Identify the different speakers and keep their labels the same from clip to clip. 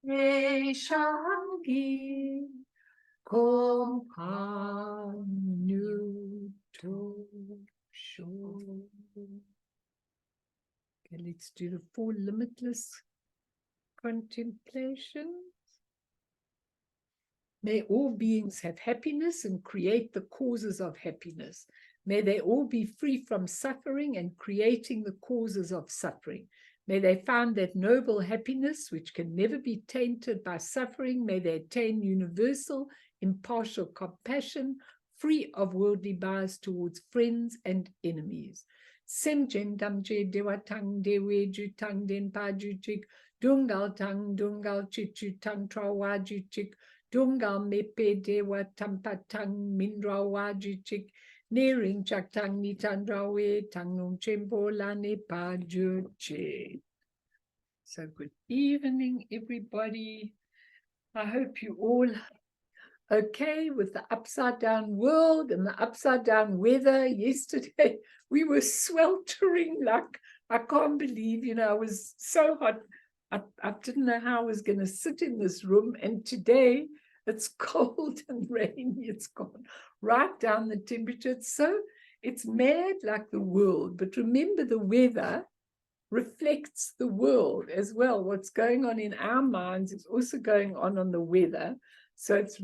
Speaker 1: e shangi companuto show. Okay, let's do the 4 limitless contemplations. May all beings have happiness and create the causes of happiness. May they all be free from suffering and creating the causes of suffering. May they find that noble happiness which can never be tainted by suffering. May they attain universal, impartial compassion, free of worldly bias towards friends and enemies. Semjen damje dewatang dewe jutang denpa juchik, dungal tang dungal chichu tang trawa juchik, dungal mepe dewa tampatang mindrawa juchik, Nering chak tang ni tandrawe tang nung chempo la ne pa juche. So good evening, everybody. I hope you all okay with the upside down world and the upside down weather. Yesterday we were sweltering like, I can't believe, I was so hot. I didn't know how I was going to sit in this room. And today it's cold and rainy. It's gone right down the temperature. It's mad like the world. But remember, the weather reflects the world as well. What's going on in our minds is also going on the weather. So it's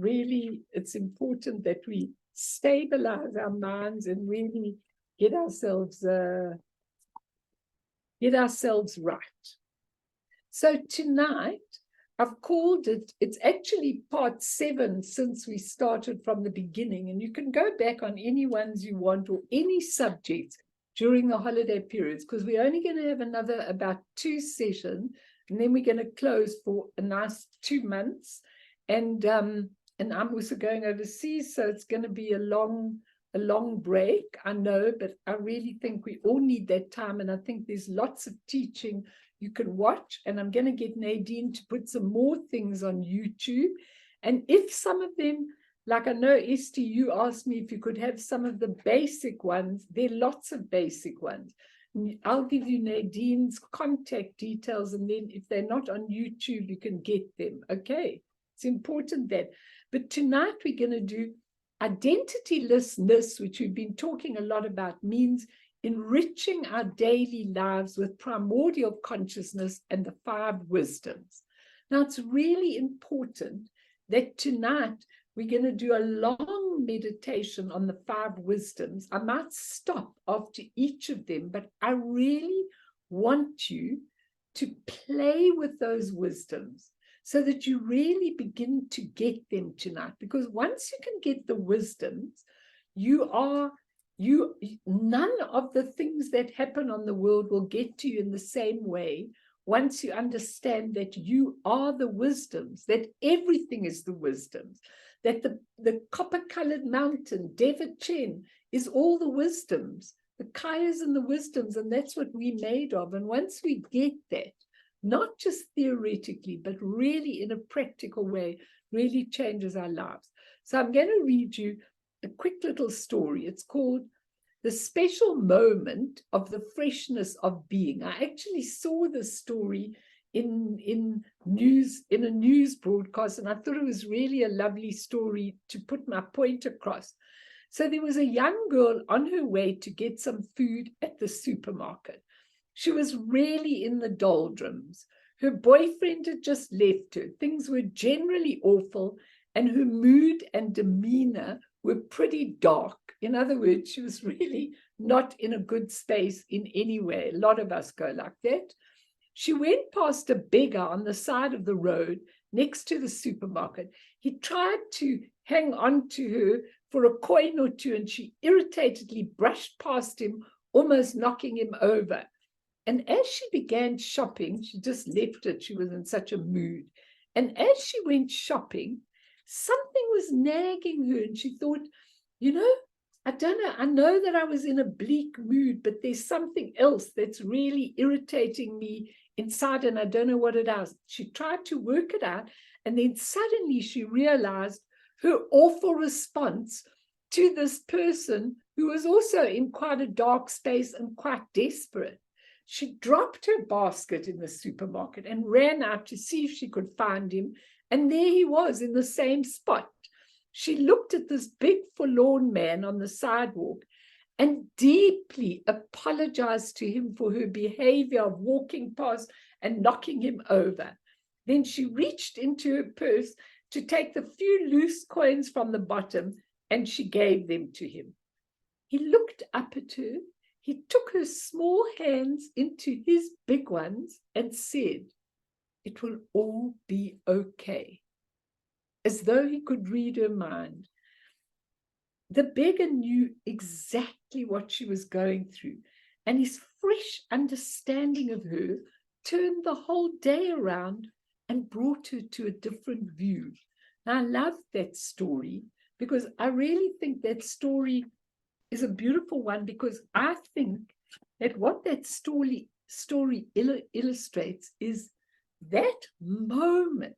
Speaker 1: important that we stabilize our minds and really get ourselves right. So tonight, I've called it's actually part 7 since we started from the beginning, and you can go back on any ones you want or any subjects during the holiday periods, because we're only going to have another about 2 sessions, and then we're going to close for a nice 2 months. And I'm also going overseas, so it's going to be a long break, I know, but I really think we all need that time, and I think there's lots of teaching you can watch, and I'm going to get Nadine to put some more things on YouTube. And if some of them, like I know, Esther, you asked me if you could have some of the basic ones. There are lots of basic ones. I'll give you Nadine's contact details, and then if they're not on YouTube, you can get them. Okay, it's important that. But tonight we're going to do Identylessness, which we've been talking a lot about, means enriching our daily lives with primordial consciousness and the 5 wisdoms. Now, it's really important that tonight we're going to do a long meditation on the 5 wisdoms. I might stop after each of them, but I really want you to play with those wisdoms so that you really begin to get them tonight. Because once you can get the wisdoms, none of the things that happen on the world will get to you in the same way once you understand that you are the wisdoms, that everything is the wisdoms, that the copper-colored mountain, Devachen, is all the wisdoms, the kayas and the wisdoms, and that's what we're made of. And once we get that, not just theoretically, but really in a practical way, really changes our lives. So I'm going to read you a quick little story. It's called The Special Moment of the Freshness of Being. I actually saw this story in a news broadcast, and I thought it was really a lovely story to put my point across. So there was a young girl on her way to get some food at the supermarket. She was really in the doldrums. Her boyfriend had just left her. Things were generally awful, and her mood and demeanor were pretty dark. In other words, she was really not in a good space in any way. A lot of us go like that. She went past a beggar on the side of the road next to the supermarket. He tried to hang on to her for a coin or two, and she irritatedly brushed past him, almost knocking him over. And as she began shopping, she just left it. She was in such a mood. And as she went shopping, something was nagging her, and she thought, I don't know, I know that I was in a bleak mood, but there's something else that's really irritating me inside, and I don't know what it is. She tried to work it out, and then suddenly she realized her awful response to this person who was also in quite a dark space and quite desperate. She dropped her basket in the supermarket and ran out to see if she could find him. And there he was in the same spot. She looked at this big forlorn man on the sidewalk and deeply apologized to him for her behavior of walking past and knocking him over. Then she reached into her purse to take the few loose coins from the bottom, and she gave them to him. He looked up at her. He took her small hands into his big ones and said, "It will all be okay," as though he could read her mind. The beggar knew exactly what she was going through, and his fresh understanding of her turned the whole day around and brought her to a different view. Now, I love that story because I really think that story is a beautiful one, because I think that what that story illustrates is that moment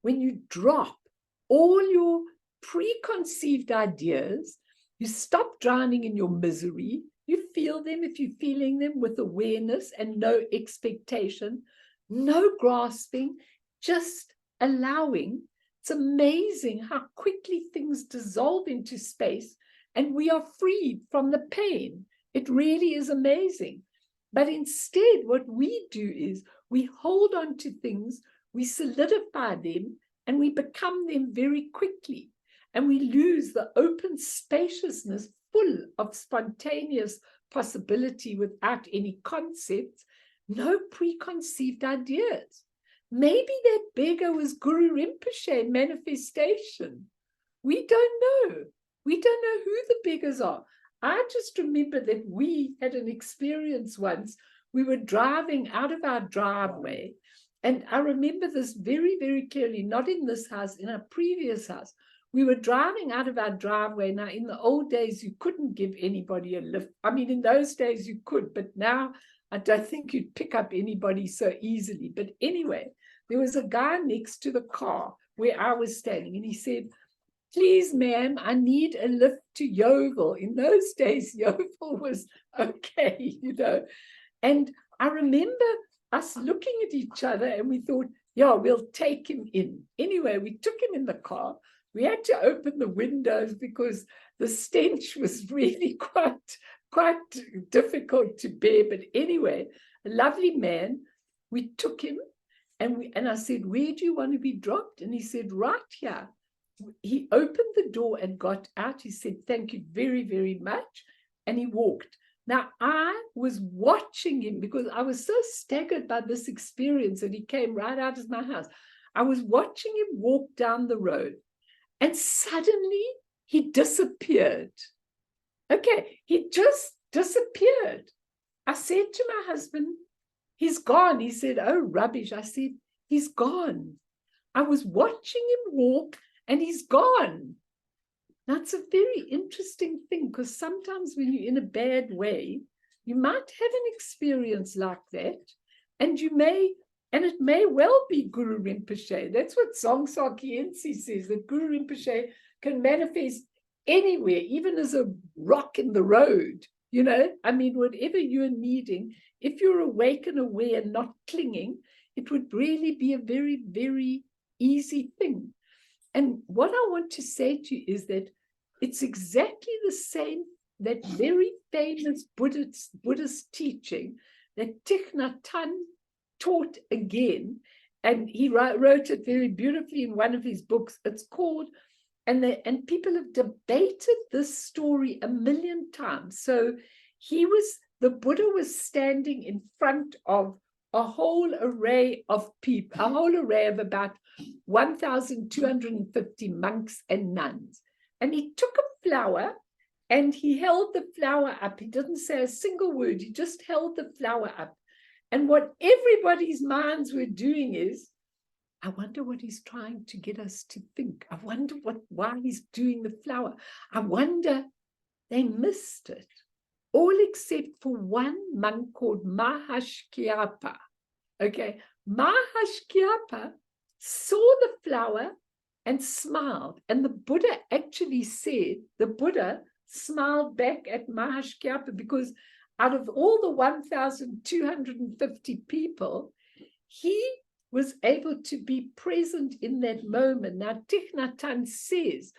Speaker 1: when you drop all your preconceived ideas, you stop drowning in your misery, you feel them if you're feeling them with awareness and no expectation, no grasping, just allowing. It's amazing how quickly things dissolve into space and we are freed from the pain. It really is amazing. But instead, what we do is we hold on to things, we solidify them, and we become them very quickly. And we lose the open spaciousness full of spontaneous possibility without any concepts, no preconceived ideas. Maybe that beggar was Guru Rinpoche in manifestation. We don't know. We don't know who the beggars are. I just remember that we had an experience once. We were driving out of our driveway, and I remember this very, very clearly, not in this house, in a previous house. We were driving out of our driveway. Now, in the old days, you couldn't give anybody a lift. I mean, in those days you could, but now I don't think you'd pick up anybody so easily. But anyway, there was a guy next to the car where I was standing, and he said, "Please, ma'am, I need a lift to Yeovil." In those days, Yeovil was okay, you know. And I remember us looking at each other and we thought, yeah, we'll take him in. Anyway, we took him in the car. We had to open the windows because the stench was really quite difficult to bear. But anyway, a lovely man, we took him and I said, "Where do you want to be dropped?" And he said, "Right here." He opened the door and got out. He said, "Thank you very, very much." And he walked. Now, I was watching him because I was so staggered by this experience that he came right out of my house. I was watching him walk down the road, and suddenly he disappeared. Okay, he just disappeared. I said to my husband, "He's gone." He said, "Oh, rubbish." I said, "He's gone." I was watching him walk and he's gone. That's a very interesting thing, because sometimes when you're in a bad way, you might have an experience like that, and it may well be Guru Rinpoche. That's what Songsar Khyentse says, that Guru Rinpoche can manifest anywhere, even as a rock in the road. You know, I mean, whatever you're needing, if you're awake and aware and not clinging, it would really be a very, very easy thing. And what I want to say to you is that it's exactly the same, that very famous Buddhist teaching that Thich Nhat Hanh taught again, and he wrote it very beautifully in one of his books. It's called, and people have debated this story a million times. So the Buddha was standing in front of a whole array of people, a whole array of about 1,250 monks and nuns. And he took a flower and he held the flower up. He didn't say a single word. He just held the flower up. And what everybody's minds were doing is, I wonder what he's trying to get us to think. I wonder why he's doing the flower. I wonder. They missed it. All except for one monk called Mahashkyapa. Okay, Mahashkyapa saw the flower and smiled. And the Buddha actually said, the Buddha smiled back at Mahashkyapa, because out of all the 1,250 people, he was able to be present in that moment. Now, Thich Nhat Hanh says,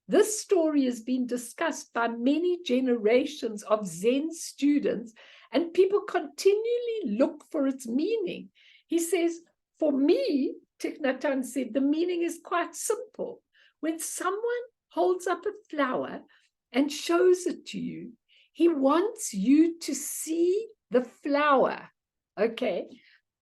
Speaker 1: this story has been discussed by many generations of Zen students, and people continually look for its meaning. He says, for me, Thich Nhat Hanh said, the meaning is quite simple. When someone holds up a flower and shows it to you, he wants you to see the flower, okay?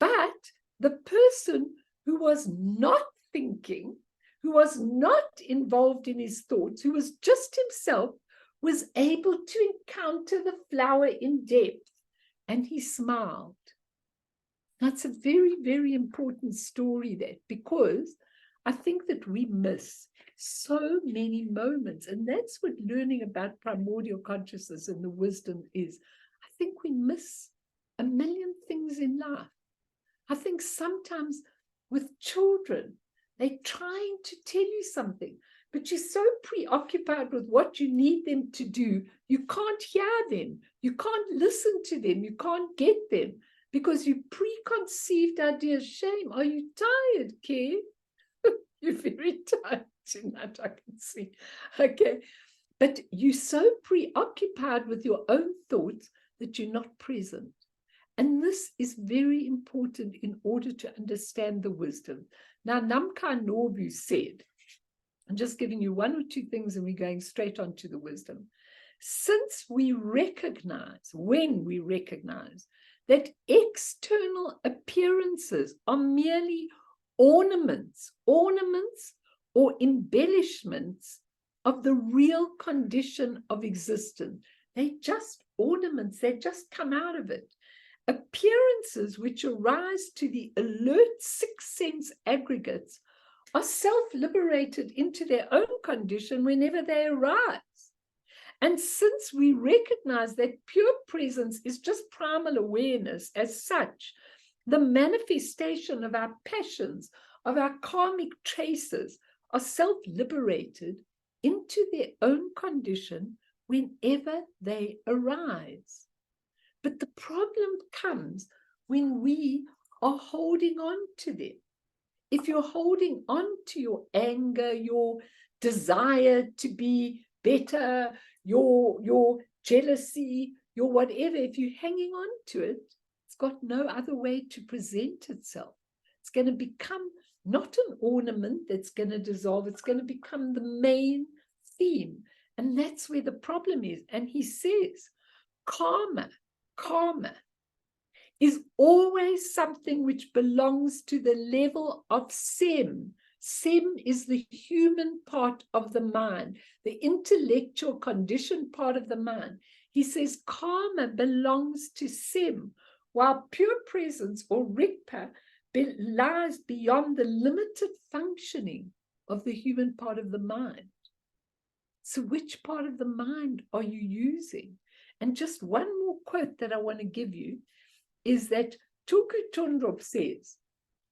Speaker 1: But the person who was not thinking, who was not involved in his thoughts, who was just himself, was able to encounter the flower in depth, and he smiled. That's a very, very important story, that, because I think that we miss so many moments, and that's what learning about primordial consciousness and the wisdom is. I think we miss a million things in life. I think sometimes with children, they're trying to tell you something, but you're so preoccupied with what you need them to do, you can't hear them, you can't listen to them, you can't get them, because you preconceived ideas. Shame. Are you tired, Kay? You're very tired tonight, I can see. Okay. But you're so preoccupied with your own thoughts that you're not present. And this is very important in order to understand the wisdom. Now, Namkhai Norbu said, I'm just giving you one or two things and we're going straight on to the wisdom. Since we recognize, when we recognize that external appearances are merely ornaments or embellishments of the real condition of existence, they're just ornaments, they just come out of it. Appearances which arise to the alert sixth sense aggregates are self-liberated into their own condition whenever they arise. And since we recognize that pure presence is just primal awareness as such, the manifestation of our passions, of our karmic traces, are self-liberated into their own condition whenever they arise. But the problem comes when we are holding on to them. If you're holding on to your anger, your desire to be better, your jealousy, your whatever, if you're hanging on to it, it's got no other way to present itself. It's going to become not an ornament that's going to dissolve. It's going to become the main theme. And that's where the problem is. And he says, karma is always something which belongs to the level of sem. Sem is the human part of the mind, the intellectual conditioned part of the mind. He says karma belongs to sem, while pure presence or rigpa lies beyond the limited functioning of the human part of the mind. So which part of the mind are you using? And just one more quote that I want to give you is that Tulku Thondup says,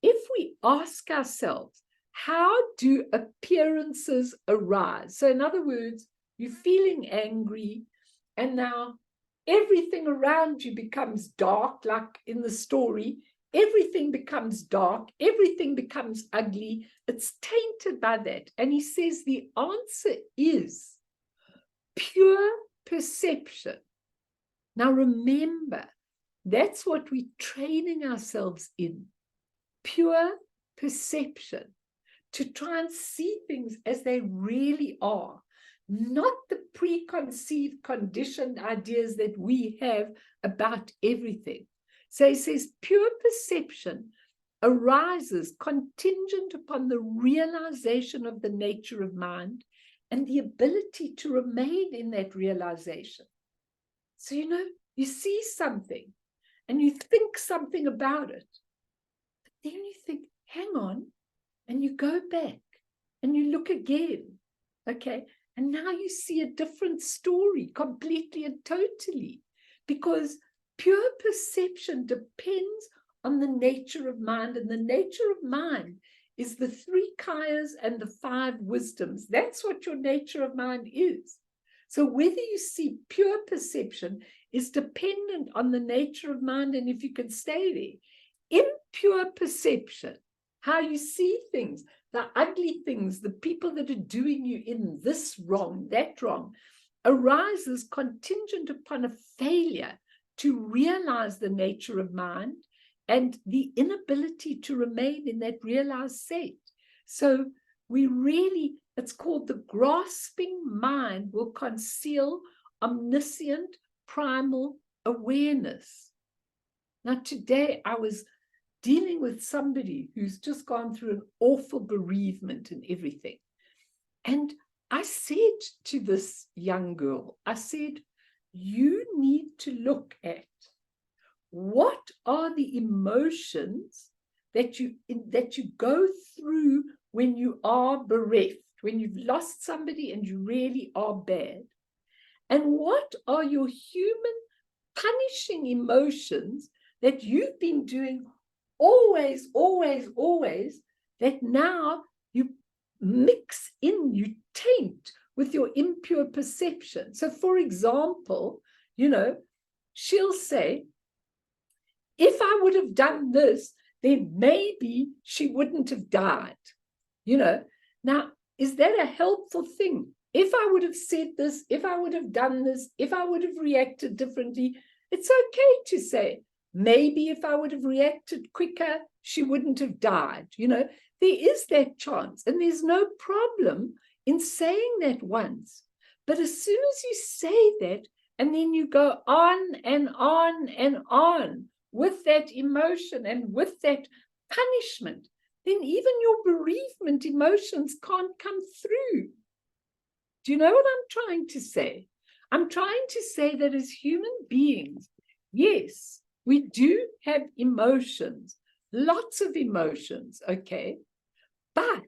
Speaker 1: if we ask ourselves, how do appearances arise? So in other words, you're feeling angry and now everything around you becomes dark, like in the story, everything becomes dark, everything becomes ugly, it's tainted by that. And he says the answer is pure perception. Now remember, that's what we're training ourselves in, pure perception, to try and see things as they really are, not the preconceived, conditioned ideas that we have about everything. So he says pure perception arises contingent upon the realization of the nature of mind and the ability to remain in that realization. So, you see something and you think something about it, but then you think, hang on, and you go back and you look again, okay? And now you see a different story completely and totally, because pure perception depends on the nature of mind, and the nature of mind is the 3 kayas and the 5 wisdoms. That's what your nature of mind is. So whether you see pure perception is dependent on the nature of mind, and if you can stay there. Impure perception, how you see things, the ugly things, the people that are doing you in, this wrong, that wrong, arises contingent upon a failure to realize the nature of mind and the inability to remain in that realized state. So we really, it's called the grasping mind will conceal omniscient primal awareness. Now, today I was dealing with somebody who's just gone through an awful bereavement and everything. And I said to this young girl, I said, you need to look at what are the emotions that you go through when you are bereft, when you've lost somebody and you really are bad. And what are your human punishing emotions that you've been doing always, always, always, that now you mix in, you taint with your impure perception. So, for example, she'll say, if I would have done this, then maybe she wouldn't have died. Now, is that a helpful thing? If I would have said this, if I would have done this, if I would have reacted differently, it's okay to say, maybe if I would have reacted quicker, she wouldn't have died. There is that chance, and there's no problem in saying that once. But as soon as you say that, and then you go on and on and on with that emotion and with that punishment, then even your bereavement emotions can't come through. Do you know what I'm trying to say? I'm trying to say that as human beings, yes, we do have emotions, lots of emotions, okay? But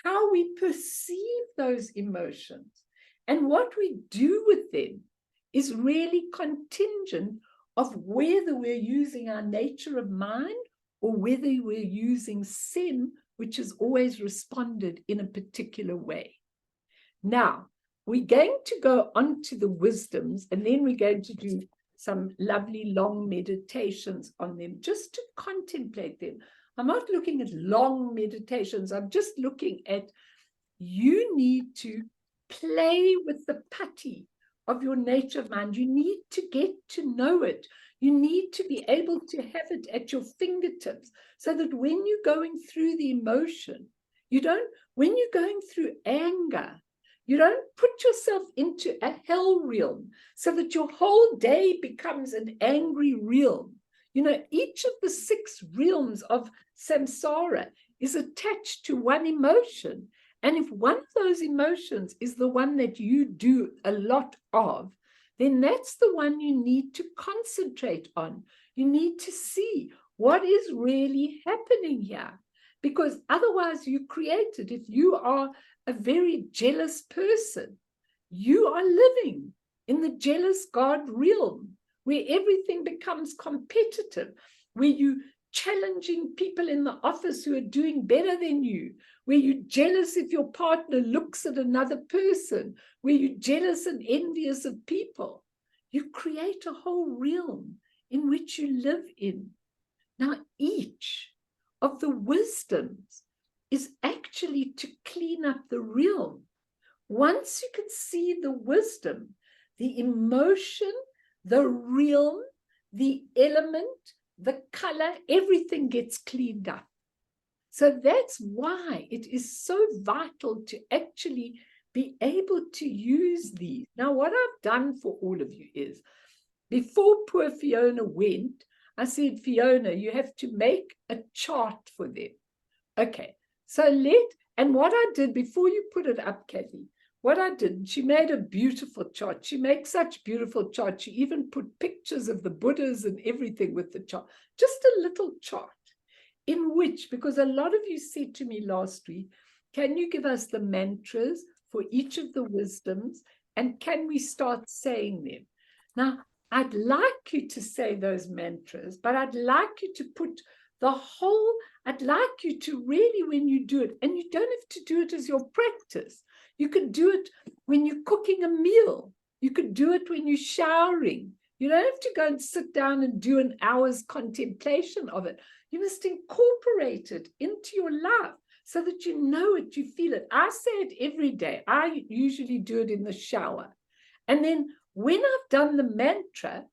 Speaker 1: how we perceive those emotions and what we do with them is really contingent of whether we're using our nature of mind or whether we're using sin, which has always responded in a particular way. Now, we're going to go on to the wisdoms, and then we're going to do some lovely long meditations on them, just to contemplate them. I'm not looking at long meditations. I'm just looking at, you need to play with the putty of your nature of mind. You need to get to know it. You need to be able to have it at your fingertips so that when you're going through the emotion, when you're going through anger, you don't put yourself into a hell realm so that your whole day becomes an angry realm. Each of the 6 realms of samsara is attached to one emotion. And if one of those emotions is the one that you do a lot of, then that's the one you need to concentrate on. You need to see what is really happening here, because otherwise you create it. If you are a very jealous person, you are living in the jealous God realm, where everything becomes competitive, where you challenging people in the office who are doing better than you, where you're jealous if your partner looks at another person, where you're jealous and envious of people. You create a whole realm in which you live in. Now, each of the wisdoms is actually to clean up the realm. Once you can see the wisdom, the emotion, the realm, the element, the color, everything gets cleaned up. So that's why it is so vital to actually be able to use these. Now, what I've done for all of you is, before poor Fiona went, I said, Fiona, you have to make a chart for them. Okay, so and what I did before you put it up, Kathy, what I did, she made a beautiful chart. She makes such beautiful charts. She even put pictures of the Buddhas and everything with the chart. Just a little chart in which, because a lot of you said to me last week, can you give us the mantras for each of the wisdoms, and can we start saying them? Now, I'd like you to say those mantras, but I'd like you to put I'd like you to really, when you do it, and you don't have to do it as your practice, You could do it when you're cooking a meal. You could do it when you're showering. You don't have to go and sit down and do an hour's contemplation of it. You must incorporate it into your life so that you know it, you feel it. I say it every day. I usually do it in the shower. And then when I've done the mantra,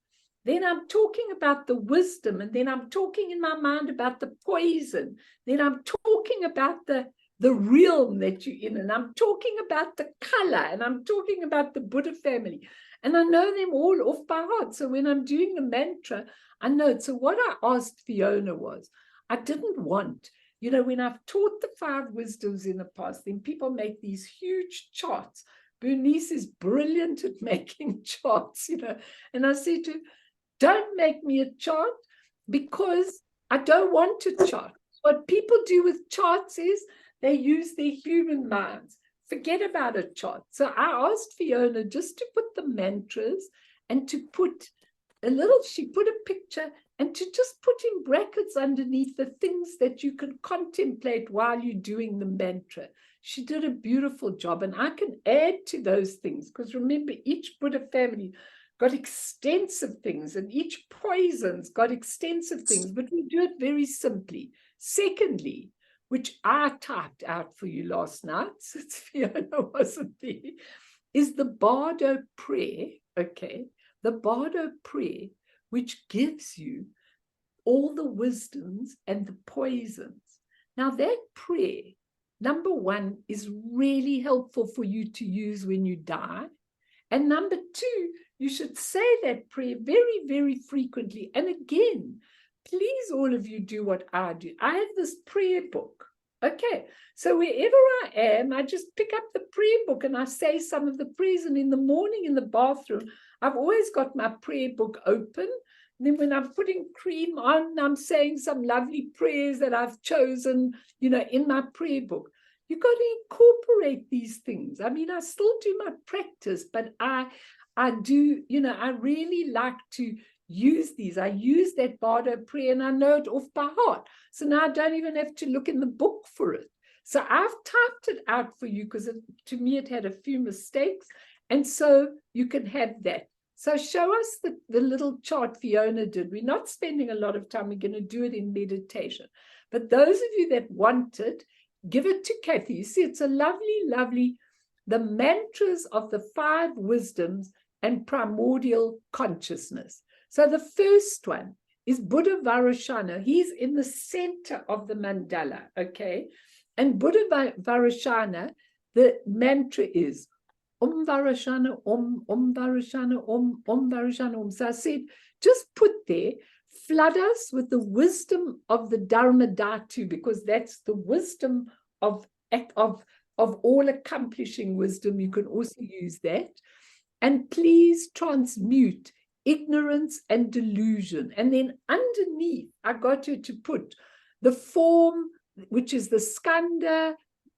Speaker 1: then I'm talking about the wisdom, and then I'm talking in my mind about the poison. Then I'm talking about the realm that you're in, and I'm talking about the color, and I'm talking about the Buddha family. And I know them all off by heart. So when I'm doing the mantra, I know it. So what I asked Fiona was, I didn't want, when I've taught the 5 wisdoms in the past, then people make these huge charts. Bernice is brilliant at making charts, and I said to her, don't make me a chart, because I don't want to chart. What people do with charts is they use their human minds. Forget about a chart. So I asked Fiona just to put the mantras and to put she put a picture and to just put in brackets underneath the things that you can contemplate while you're doing the mantra. She did a beautiful job, and I can add to those things, because remember, each Buddha family got extensive things, and each poison's got extensive things, but we do it very simply. Secondly, which I typed out for you last night, since Fiona wasn't there, is the Bardo prayer, okay? The Bardo prayer, which gives you all the wisdoms and the poisons. Now that prayer, number 1, is really helpful for you to use when you die. And number 2, you should say that prayer very, very frequently. And again, please, all of you, do what I do. I have this prayer book. Okay, so wherever I am, I just pick up the prayer book and I say some of the prayers. And in the morning in the bathroom, I've always got my prayer book open. And then when I'm putting cream on, I'm saying some lovely prayers that I've chosen, in my prayer book. You've got to incorporate these things. I mean, I still do my practice, but I do, I really like to use these. I use that Bardo prayer and I know it off by heart. So now I don't even have to look in the book for it. So I've typed it out for you, because to me it had a few mistakes. And so you can have that. So show us the little chart Fiona did. We're not spending a lot of time. We're going to do it in meditation. But those of you that want it, give it to Kathy. You see, it's a lovely, lovely, the mantras of the 5 wisdoms and primordial consciousness. So the first one is Buddha Varashana. He's in the center of the mandala, okay? And Buddha Varashana, the mantra is Om Varashana, Om Varashana, Om Varashana, Om. So I said, just put there, flood us with the wisdom of the Dharma Dhatu, because that's the wisdom of all accomplishing wisdom. You can also use that. And please transmute ignorance and delusion. And then underneath, I got her to put the form, which is the skanda.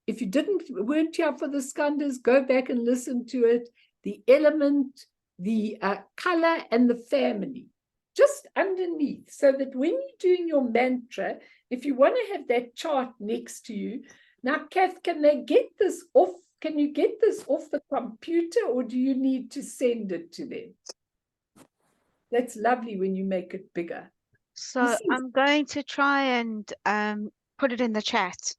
Speaker 1: If you weren't here for the skandhas, go back and listen to it. The element, the color, and the family. Just underneath, so that when you're doing your mantra, if you want to have that chart next to you. Now, Kath, can they get this off? Can you get this off the computer, or do you need to send it to them? That's lovely when you make it bigger.
Speaker 2: So I'm going to try and put it in the chat.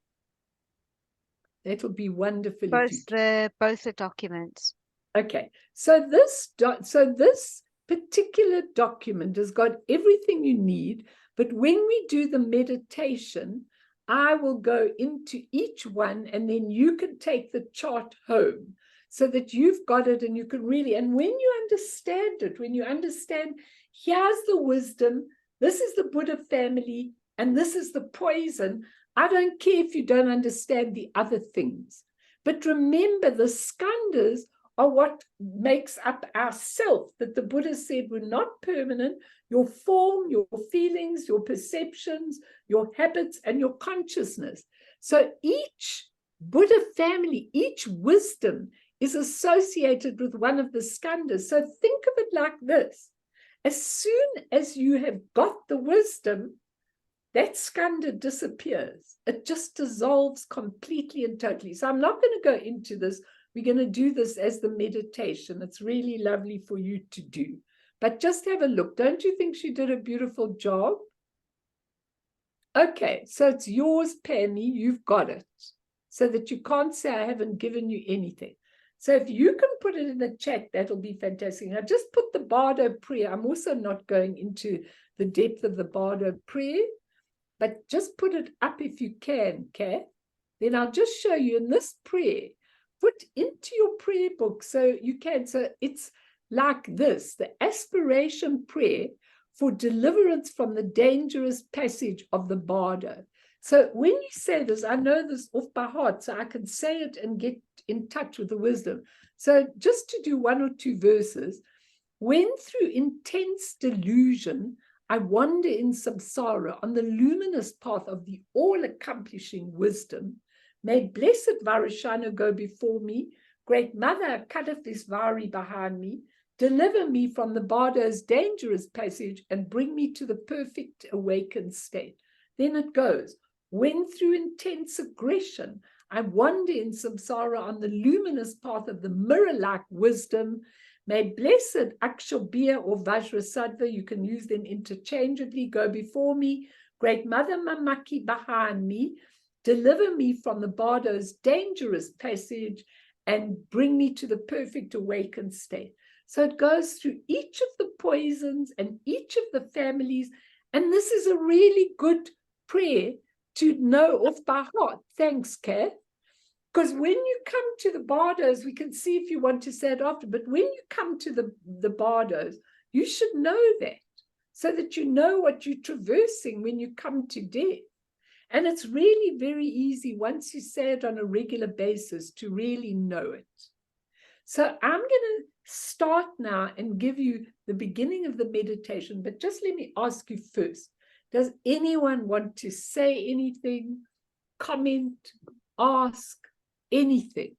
Speaker 1: That would be wonderful.
Speaker 2: Both the documents.
Speaker 1: Okay, so this particular document has got everything you need, but when we do the meditation, I will go into each one, and then you can take the chart home so that you've got it, and you can really, and when you understand it, when you understand, here's the wisdom, this is the Buddha family, and this is the poison. I don't care if you don't understand the other things. But remember, the skandhas are what makes up our self, that the Buddha said were not permanent. Your form, your feelings, your perceptions, your habits, and your consciousness. So each Buddha family, each wisdom is associated with one of the skandhas. So think of it like this. As soon as you have got the wisdom, that skandha disappears. It just dissolves completely and totally. So I'm not going to go into this We're going to do this as the meditation. It's really lovely for you to do. But just have a look. Don't you think she did a beautiful job? Okay, so it's yours, Penny. You've got it. So that you can't say I haven't given you anything. So if you can put it in the chat, that'll be fantastic. Now just put the Bardo prayer. I'm also not going into the depth of the Bardo prayer, but just put it up if you can, okay? Then I'll just show you in this prayer, put into your prayer book so you can. So it's like this, the aspiration prayer for deliverance from the dangerous passage of the Bardo. So when you say this, I know this off by heart, so I can say it and get in touch with the wisdom. So just to do 1 or 2 verses, when through intense delusion, I wander in samsara on the luminous path of the all-accomplishing wisdom, may blessed Varashana go before me, great mother Kadafisvari behind me, deliver me from the Bardo's dangerous passage and bring me to the perfect awakened state. Then it goes, when through intense aggression, I wander in samsara on the luminous path of the mirror-like wisdom, may blessed Akshobhya or Vajrasattva, you can use them interchangeably, go before me, great mother Mamaki behind me, deliver me from the Bardo's dangerous passage and bring me to the perfect awakened state. So it goes through each of the poisons and each of the families. And this is a really good prayer to know off by heart. Thanks, Kath. Because when you come to the Bardos, we can see if you want to say it after, but when you come to the Bardos, you should know that so that you know what you're traversing when you come to death. And it's really very easy once you say it on a regular basis to really know it. So I'm going to start now and give you the beginning of the meditation, but just let me ask you first, does anyone want to say anything, comment, ask anything?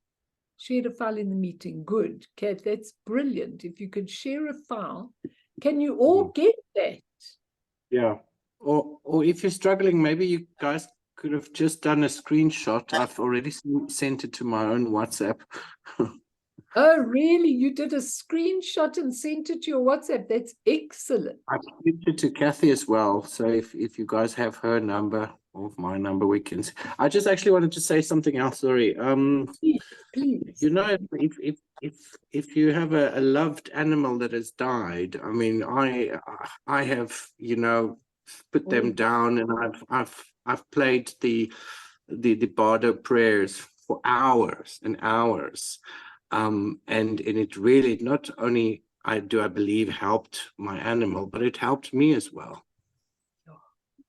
Speaker 1: Share a file in the meeting. Good, Kat, that's brilliant. If you could share a file, can you all get that?
Speaker 3: Yeah. Or if you're struggling, maybe you guys could have just done a screenshot. I've already sent it to my own WhatsApp.
Speaker 1: Oh, really? You did a screenshot and sent it to your WhatsApp? That's excellent.
Speaker 3: I sent it to Kathy as well. So if you guys have her number or my number, we can. I just actually wanted to say something else. Sorry.
Speaker 1: Please.
Speaker 3: You know, if you have a loved animal that has died, I mean, I have, you know, put them down, and I've played the Bardo prayers for hours and hours. And it really not only I believe helped my animal, but it helped me as well.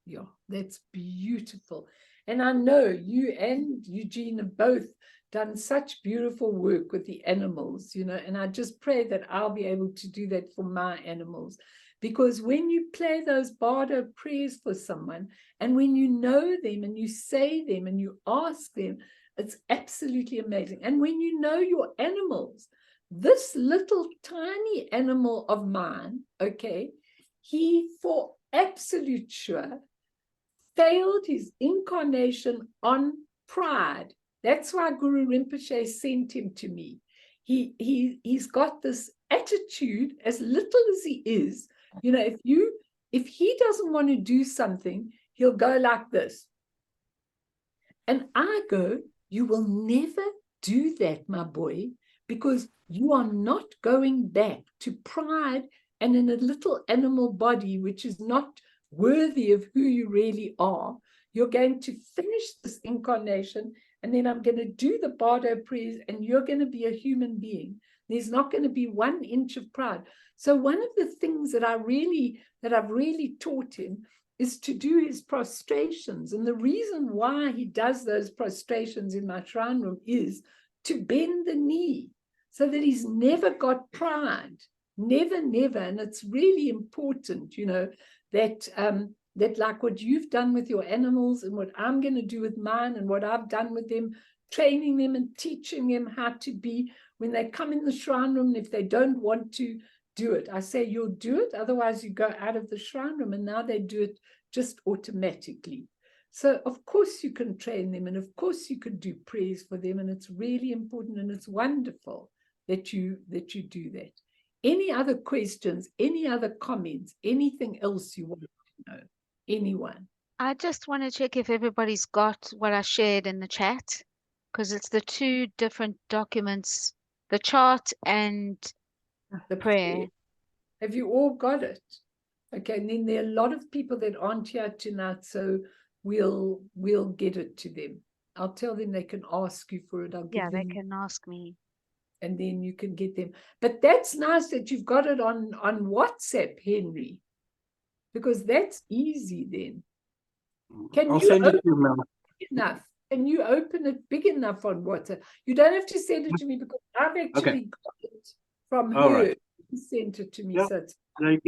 Speaker 1: Yeah, that's beautiful. And I know you and Eugene have both done such beautiful work with the animals, you know, and I just pray that I'll be able to do that for my animals. Because when you play those Bardo prayers for someone, and when you know them and you say them and you ask them, it's absolutely amazing. And when you know your animals, this little tiny animal of mine, okay, he for absolute sure failed his incarnation on pride. That's why Guru Rinpoche sent him to me. He's got this attitude, as little as he is, you know, if he doesn't want to do something, he'll go like this. And I go, you will never do that, my boy, because you are not going back to pride and in a little animal body, which is not worthy of who you really are. You're going to finish this incarnation, and then I'm going to do the Bardo prayers, and you're going to be a human being. There's not going to be 1 inch of pride. So one of the things that I've really taught him is to do his prostrations. And the reason why he does those prostrations in my shrine room is to bend the knee so that he's never got pride. Never. And it's really important, you know, that like what you've done with your animals and what I'm going to do with mine and what I've done with them, training them and teaching them how to be when they come in the shrine room. If they don't want to do it, I say, you'll do it. Otherwise, you go out of the shrine room, and now they do it just automatically. So of course you can train them, and of course you can do prayers for them, and it's really important, and it's wonderful that you do that. Any other questions, any other comments, anything else you want to know? Anyone?
Speaker 2: I just want to check if everybody's got what I shared in the chat, because it's the two different documents, the chart and
Speaker 1: The
Speaker 2: prayer.
Speaker 1: Have you all got it? Okay, and then there are a lot of people that aren't here tonight, so we'll get it to them. I'll tell them they can ask you for it. I'll give
Speaker 2: Yeah, they
Speaker 1: them,
Speaker 2: can ask me.
Speaker 1: and then you can get them. But that's nice that you've got it on WhatsApp, Henry, because that's easy then. Can
Speaker 3: I'll
Speaker 1: you
Speaker 3: send it
Speaker 1: open
Speaker 3: to you, Mel.
Speaker 1: it enough? Can you open it big enough on WhatsApp? You don't have to send it to me, because I've actually got it from
Speaker 3: All
Speaker 1: her.
Speaker 3: right.
Speaker 1: She sent it to me,
Speaker 3: Yep.
Speaker 1: so it's
Speaker 3: Yeah, you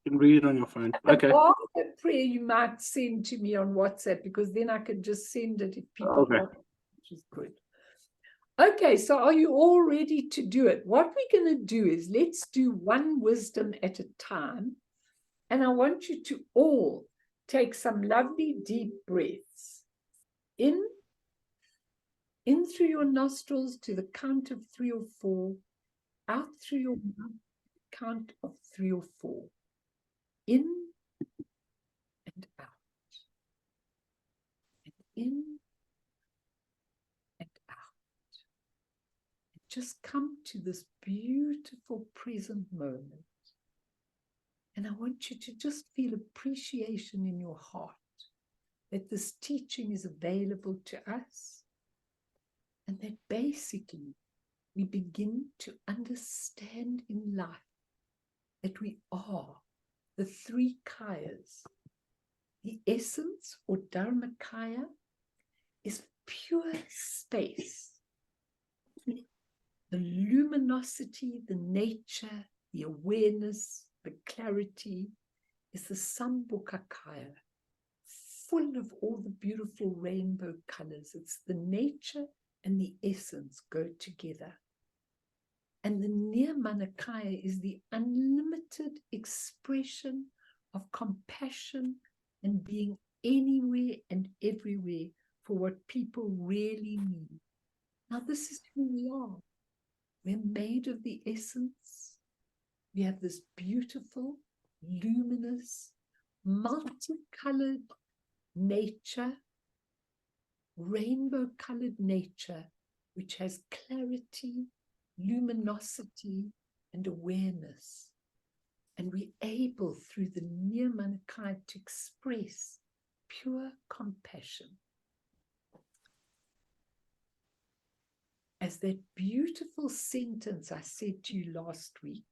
Speaker 3: can read it on your phone. Okay.
Speaker 1: after prayer you might send to me on WhatsApp, because then I can just send it if people
Speaker 3: Okay.
Speaker 1: ask, which is good. Okay, so are you all ready to do it? What we're going to do is let's do one wisdom at a time. And I want you to all take some lovely deep breaths. In through your nostrils to the count of 3 or 4. Out through your mouth, count of 3 or 4. In and out. And in and out. And just come to this beautiful present moment. And I want you to just feel appreciation in your heart that this teaching is available to us, and that basically we begin to understand in life that we are the 3 kayas. The essence, or dharmakaya, is pure space. The luminosity, the nature, the awareness, the clarity is the Sambhukakaya, full of all the beautiful rainbow colors. It's the nature and the essence go together. And the Nirmanakaya is the unlimited expression of compassion and being anywhere and everywhere for what people really need. Now, this is who we are. We're made of the essence. We have this beautiful, luminous, multicolored nature, rainbow-colored nature, which has clarity, luminosity, and awareness. And we're able, through the Nirmanakaya, to express pure compassion. As that beautiful sentence I said to you last week,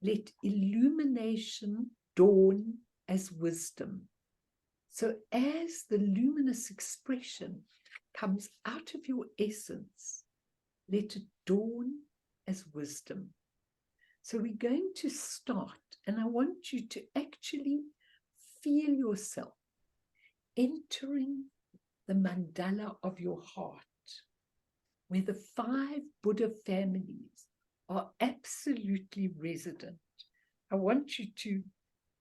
Speaker 1: let illumination dawn as wisdom. So as the luminous expression comes out of your essence, let it dawn as wisdom. So we're going to start, and I want you to actually feel yourself entering the mandala of your heart, where the 5 Buddha families are absolutely resident. I want you to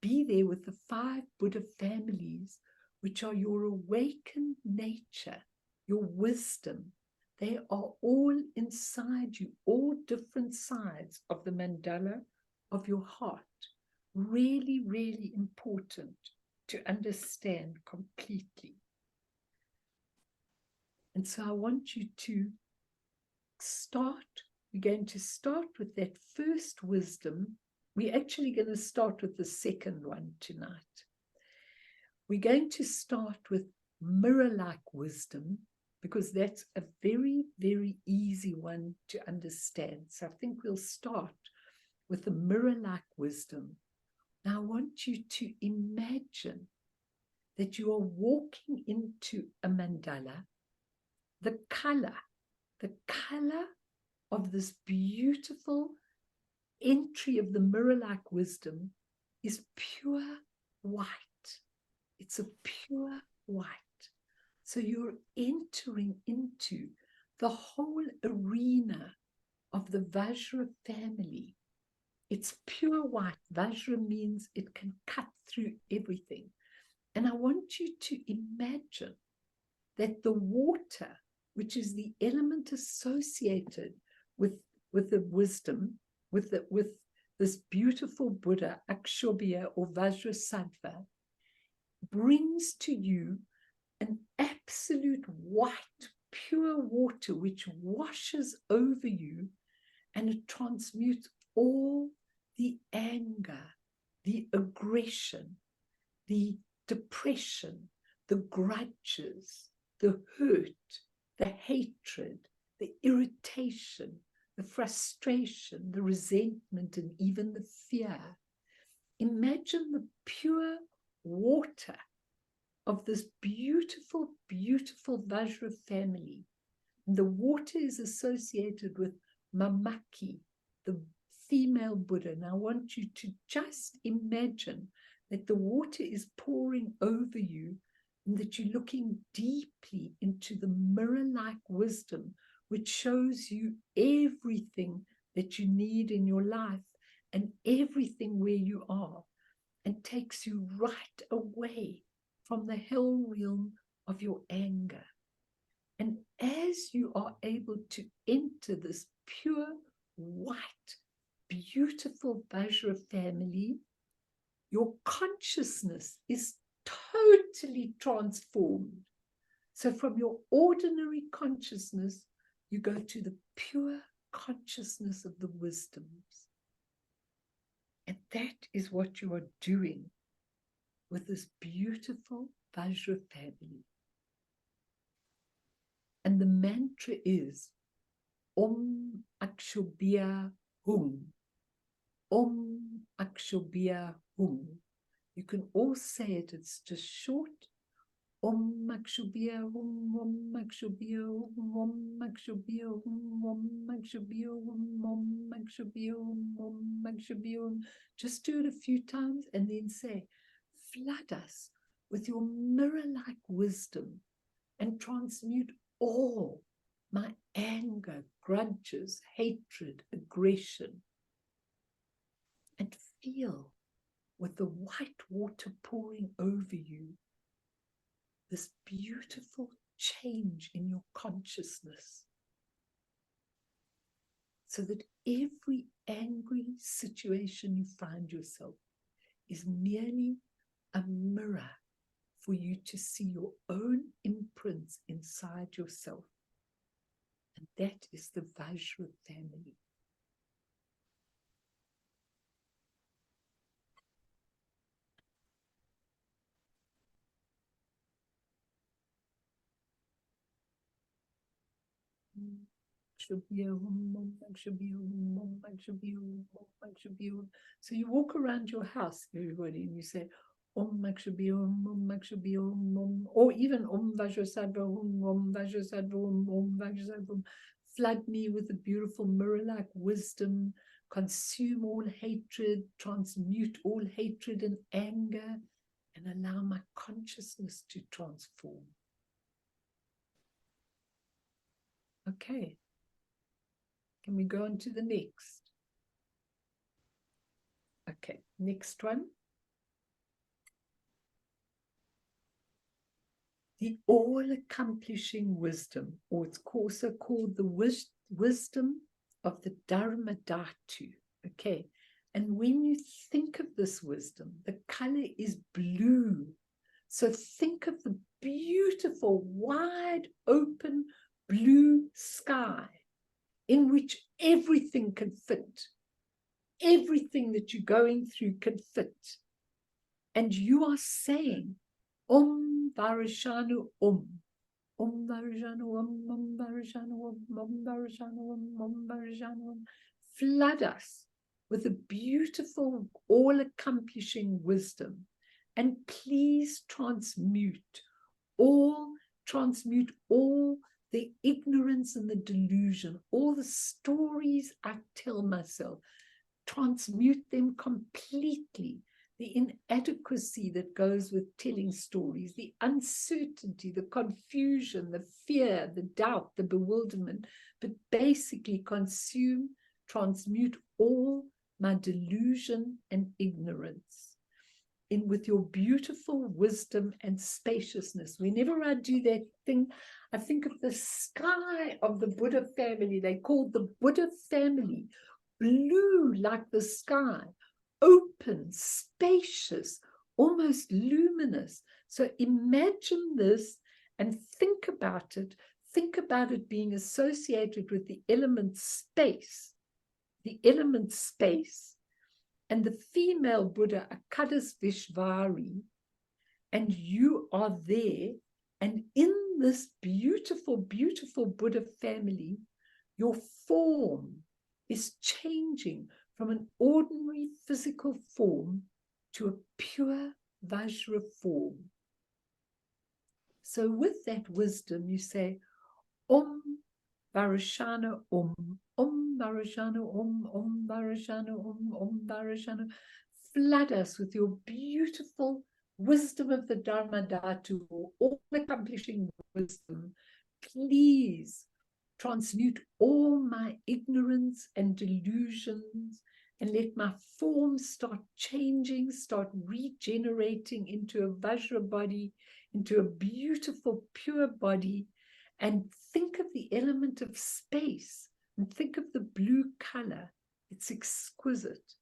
Speaker 1: be there with the 5 Buddha families, which are your awakened nature, your wisdom. They are all inside you, all different sides of the mandala of your heart. Really, really important to understand completely. And so I want you to start. We're going to start with that first wisdom. We're actually going to start with the second one tonight. We're going to start with mirror-like wisdom, because that's a very, very easy one to understand. So I think we'll start with the mirror-like wisdom. Now I want you to imagine that you are walking into a mandala. The color of this beautiful entry of the mirror-like wisdom is pure white. It's a pure white. So you're entering into the whole arena of the Vajra family. It's pure white. Vajra means it can cut through everything. And I want you to imagine that the water, which is the element associated with the wisdom, with this beautiful Buddha, Akshobhya or Vajrasattva, brings to you an absolute white, pure water which washes over you, and it transmutes all the anger, the aggression, the depression, the grudges, the hurt, the hatred, the irritation, the frustration, the resentment, and even the fear. Imagine the pure water of this beautiful, beautiful Vajra family. And the water is associated with Mamaki, the female Buddha. And I want you to just imagine that the water is pouring over you, and that you're looking deeply into the mirror-like wisdom, which shows you everything that you need in your life and everything where you are, and takes you right away from the hell realm of your anger. And as you are able to enter this pure, white, beautiful Vajra family, your consciousness is totally transformed. So from your ordinary consciousness, you go to the pure consciousness of the wisdoms. And that is what you are doing with this beautiful Vajra family. And the mantra is Om Akshobhya Hum. Om Akshobhya Hum. You can all say it, it's just short. Om Akshobhya Hum, Om Akshobhya Hum, Om Akshobhya Hum, Om Akshobhya Hum, Om Akshobhya Hum, Om Akshobhya Hum. Just do it a few times and then say, flood us with your mirror-like wisdom and transmute all my anger, grudges, hatred, aggression, and feel with the white water pouring over you this beautiful change in your consciousness, so that every angry situation you find yourself is merely a mirror for you to see your own imprints inside yourself. And that is the Vajra family. So you walk around your house, everybody, and you say, Om Makshabhi Om, Om Makshabhi Om, Om, or even Om Vajrasattva Om, Om Vajrasattva Om, Om Vajrasattva Om. Flood me with the beautiful mirror-like wisdom, consume all hatred, transmute all hatred and anger, and allow my consciousness to transform. Okay. Can we go on to the next? Okay, next one. The all-accomplishing wisdom, or it's also called the wisdom of the Dharma Dhatu. Okay, and when you think of this wisdom, the color is blue. So think of the beautiful, wide open blue sky in which everything can fit. Everything that you're going through can fit. And you are saying, Om Varashanu Om. Om Varashanu Om, Om Varashanu Om, Om Varashanu Om, Om Varashanu Om. Flood us with a beautiful, all-accomplishing wisdom. And please transmute all the ignorance and the delusion, all the stories I tell myself. Transmute them completely. The inadequacy that goes with telling stories, the uncertainty, the confusion, the fear, the doubt, the bewilderment, but basically transmute all my delusion and ignorance. in with your beautiful wisdom and spaciousness. Whenever I do that thing, I think of the sky of the Buddha family. They called the Buddha family blue like the sky, open, spacious, almost luminous. So imagine this and think about it. Think about it being associated with the element space. The element space. And the female Buddha, Akadis Vishvari, and you are there, and in this beautiful, beautiful Buddha family, your form is changing from an ordinary physical form to a pure Vajra form. So with that wisdom, you say, Om Varashana Om, Om Varashana Om, Om Varashana Om, Om Varashana. Flood us with your beautiful wisdom of the Dharma Dhatu, all-accomplishing wisdom. Please transmute all my ignorance and delusions, and let my form start changing, start regenerating into a Vajra body, into a beautiful, pure body. And think of the element of space, and think of the blue color. It's exquisite.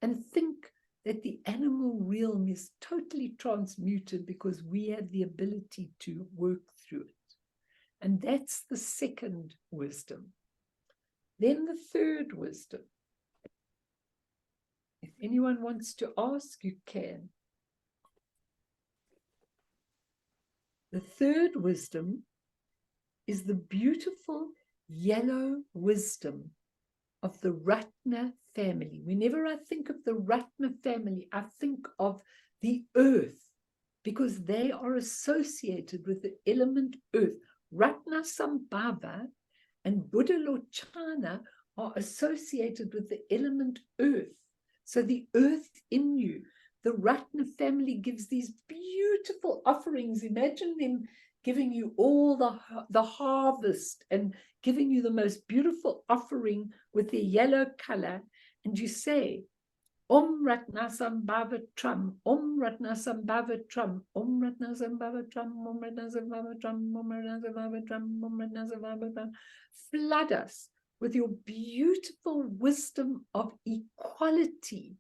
Speaker 1: And think that the animal realm is totally transmuted because we have the ability to work through it. And that's the second wisdom. Then the third wisdom. If anyone wants to ask, you can. The third wisdom is the beautiful yellow wisdom of the Ratna family. Whenever I think of the Ratna family, I think of the earth, because they are associated with the element earth. Ratna Sambhava and Buddha Lochana are associated with the element earth. So the earth in you, the Ratna family gives these beautiful offerings. Imagine them giving you all the harvest and giving you the most beautiful offering with the yellow color. And you say, Om Ratna Sambhava Tram, Om Ratna Sambhava Tram, Om Ratna Sambhava Tram, Om Ratna Sambhava Tram, Om Ratna Sambhava Tram, Om Ratna Sambhava Tram. Flood us with your beautiful wisdom of equality.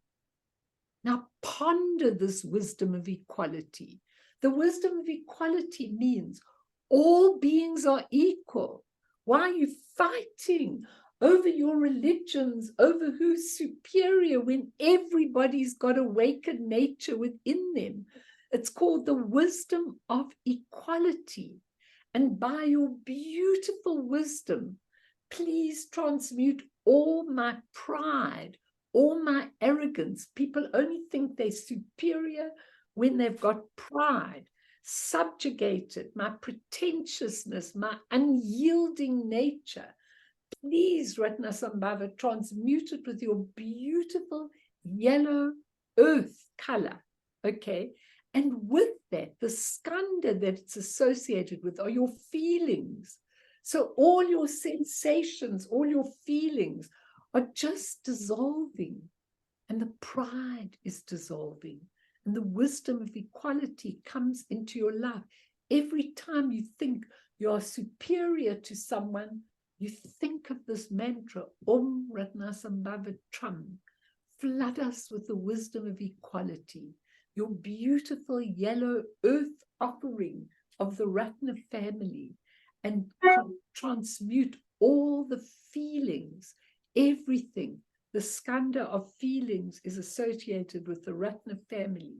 Speaker 1: Now ponder this wisdom of equality. The wisdom of equality means all beings are equal. Why are you fighting over your religions, over who's superior, when everybody's got awakened nature within them? It's called the wisdom of equality. And by your beautiful wisdom, please transmute all my pride, all my arrogance. People only think they're superior when they've got pride, subjugated, my pretentiousness, my unyielding nature. Please, Ratna Sambhava, transmute it with your beautiful yellow earth color, okay? And with that, the skanda that it's associated with are your feelings. So all your sensations, all your feelings are just dissolving, and the pride is dissolving. And the wisdom of equality comes into your life. Every time you think you are superior to someone, you think of this mantra, Om Ratna Sambhava Tram. Flood us with the wisdom of equality, your beautiful yellow earth offering of the Ratna family, and transmute all the feelings, everything. The skanda of feelings is associated with the Ratna family.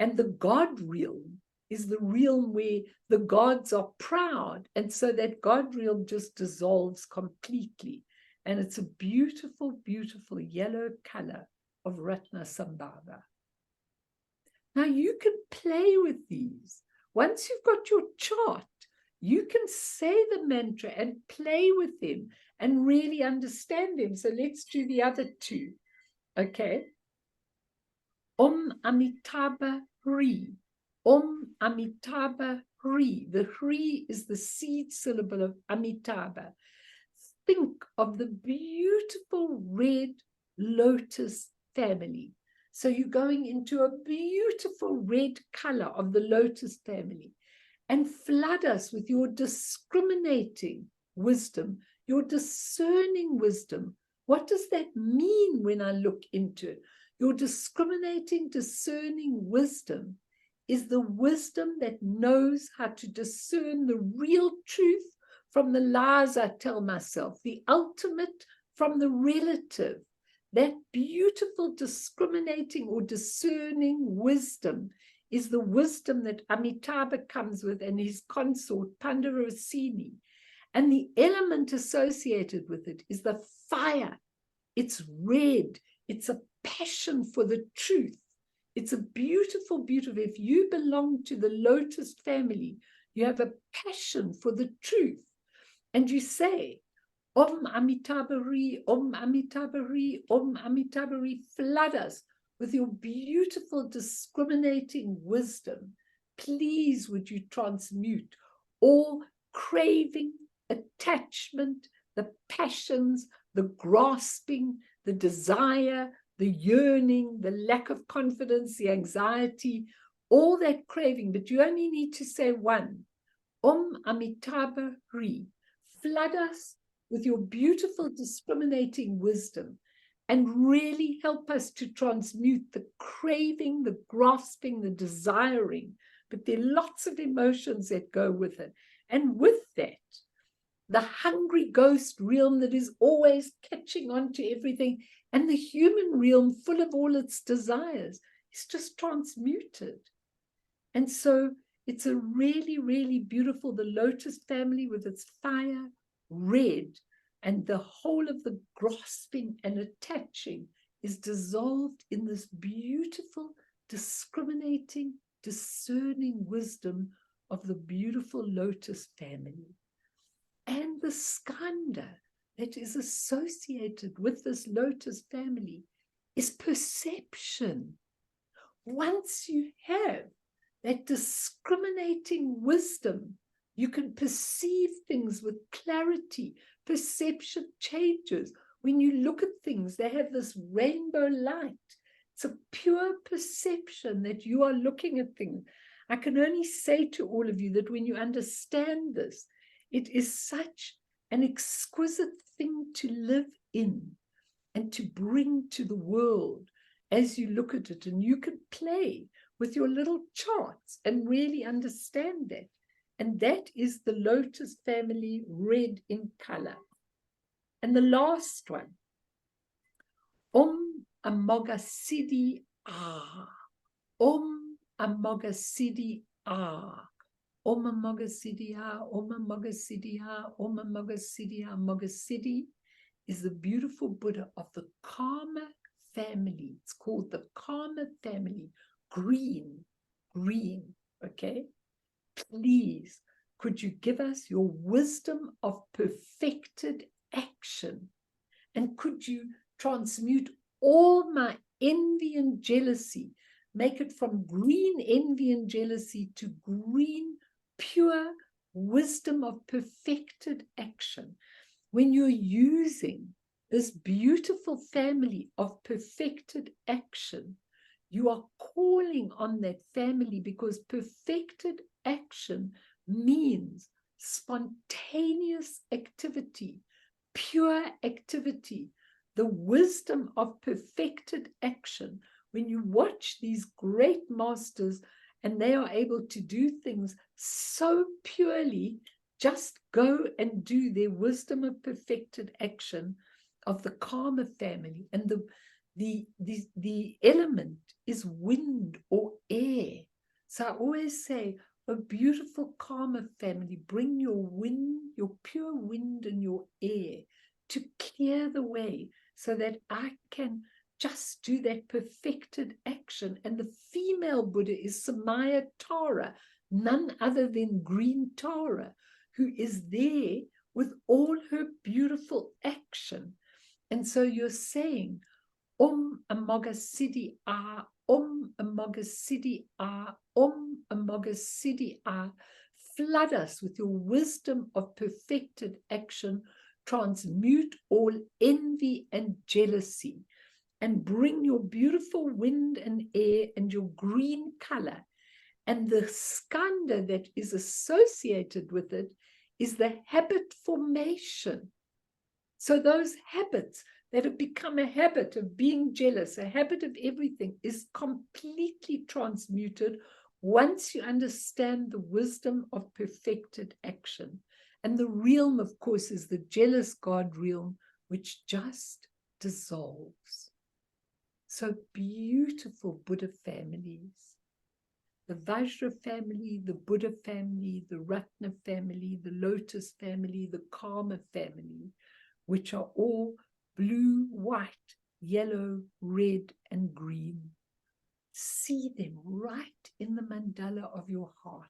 Speaker 1: And the God realm is the realm where the gods are proud. And so that God realm just dissolves completely. And it's a beautiful, beautiful yellow color of Ratna Sambhava. Now you can play with these. Once you've got your chart, you can say the mantra and play with them and really understand them. So let's do the other two. Okay. Om Amitabha Hri. Om Amitabha Hri. The Hri is the seed syllable of Amitabha. Think of the beautiful red lotus family. So you're going into a beautiful red color of the lotus family, and flood us with your discriminating wisdom, your discerning wisdom. What does that mean when I look into it? Your discriminating, discerning wisdom is the wisdom that knows how to discern the real truth from the lies I tell myself, the ultimate from the relative. That beautiful discriminating or discerning wisdom is the wisdom that Amitabha comes with and his consort Pandarasini. And the element associated with it is the fire. It's red. It's a passion for the truth. It's a beautiful, beautiful. If you belong to the lotus family, you have a passion for the truth. And you say, Om Amitabha, Om Amitabha, Om Amitabha, flood us with your beautiful discriminating wisdom. Please would you transmute all craving, attachment, the passions, the grasping, the desire, the yearning, the lack of confidence, the anxiety, all that craving. But you only need to say one, Om Amitabha, flood us with your beautiful discriminating wisdom, and really help us to transmute the craving, the grasping, the desiring. But there are lots of emotions that go with it. And with that, the hungry ghost realm that is always catching on to everything, and the human realm full of all its desires, is just transmuted. And so it's a really, really beautiful, the lotus family with its fire, red, and the whole of the grasping and attaching is dissolved in this beautiful, discriminating, discerning wisdom of the beautiful lotus family. And the skanda that is associated with this lotus family is perception. Once you have that discriminating wisdom, you can perceive things with clarity. Perception changes. When you look at things, they have this rainbow light. It's a pure perception that you are looking at things. I can only say to all of you that when you understand this, it is such an exquisite thing to live in and to bring to the world as you look at it. And you can play with your little charts and really understand that. And that is the lotus family, red in color. And the last one, Om Amoghasiddhi Ah. Om Amoghasiddhi Ah. Om Amoghasiddhi Ah. Om Amoghasiddhi Ah. Om Amoghasiddhi Ah. Amoghasiddhi is the beautiful Buddha of the Karma family. It's called the Karma family. Green, okay? Please, could you give us your wisdom of perfected action? And could you transmute all my envy and jealousy, make it from green envy and jealousy to green, pure wisdom of perfected action? When you're using this beautiful family of perfected action, you are calling on that family, because perfected action means spontaneous activity, pure activity, the wisdom of perfected action. When you watch these great masters and they are able to do things so purely, just go and do their wisdom of perfected action of the Karma family. And the element is wind or air. So I always say, a beautiful Karma family, bring your wind, your pure wind and your air to clear the way so that I can just do that perfected action. And the female Buddha is Samaya Tara, none other than Green Tara, who is there with all her beautiful action. And so you're saying, Om Amoghasiddhi Ah, Om Amoghasiddhi Ah, Om Amoghasiddhi Ah. Flood us with your wisdom of perfected action. Transmute all envy and jealousy. and bring your beautiful wind and air and your green color. And the skanda that is associated with it is the habit formation. So those habits that have become a habit of being jealous, a habit of everything, is completely transmuted once you understand the wisdom of perfected action. And the realm, of course, is the jealous God realm, which just dissolves. So beautiful Buddha families. The Vajra family, the Buddha family, the Ratna family, the Lotus family, the Karma family, which are all blue, white, yellow, red, and green. See them right in the mandala of your heart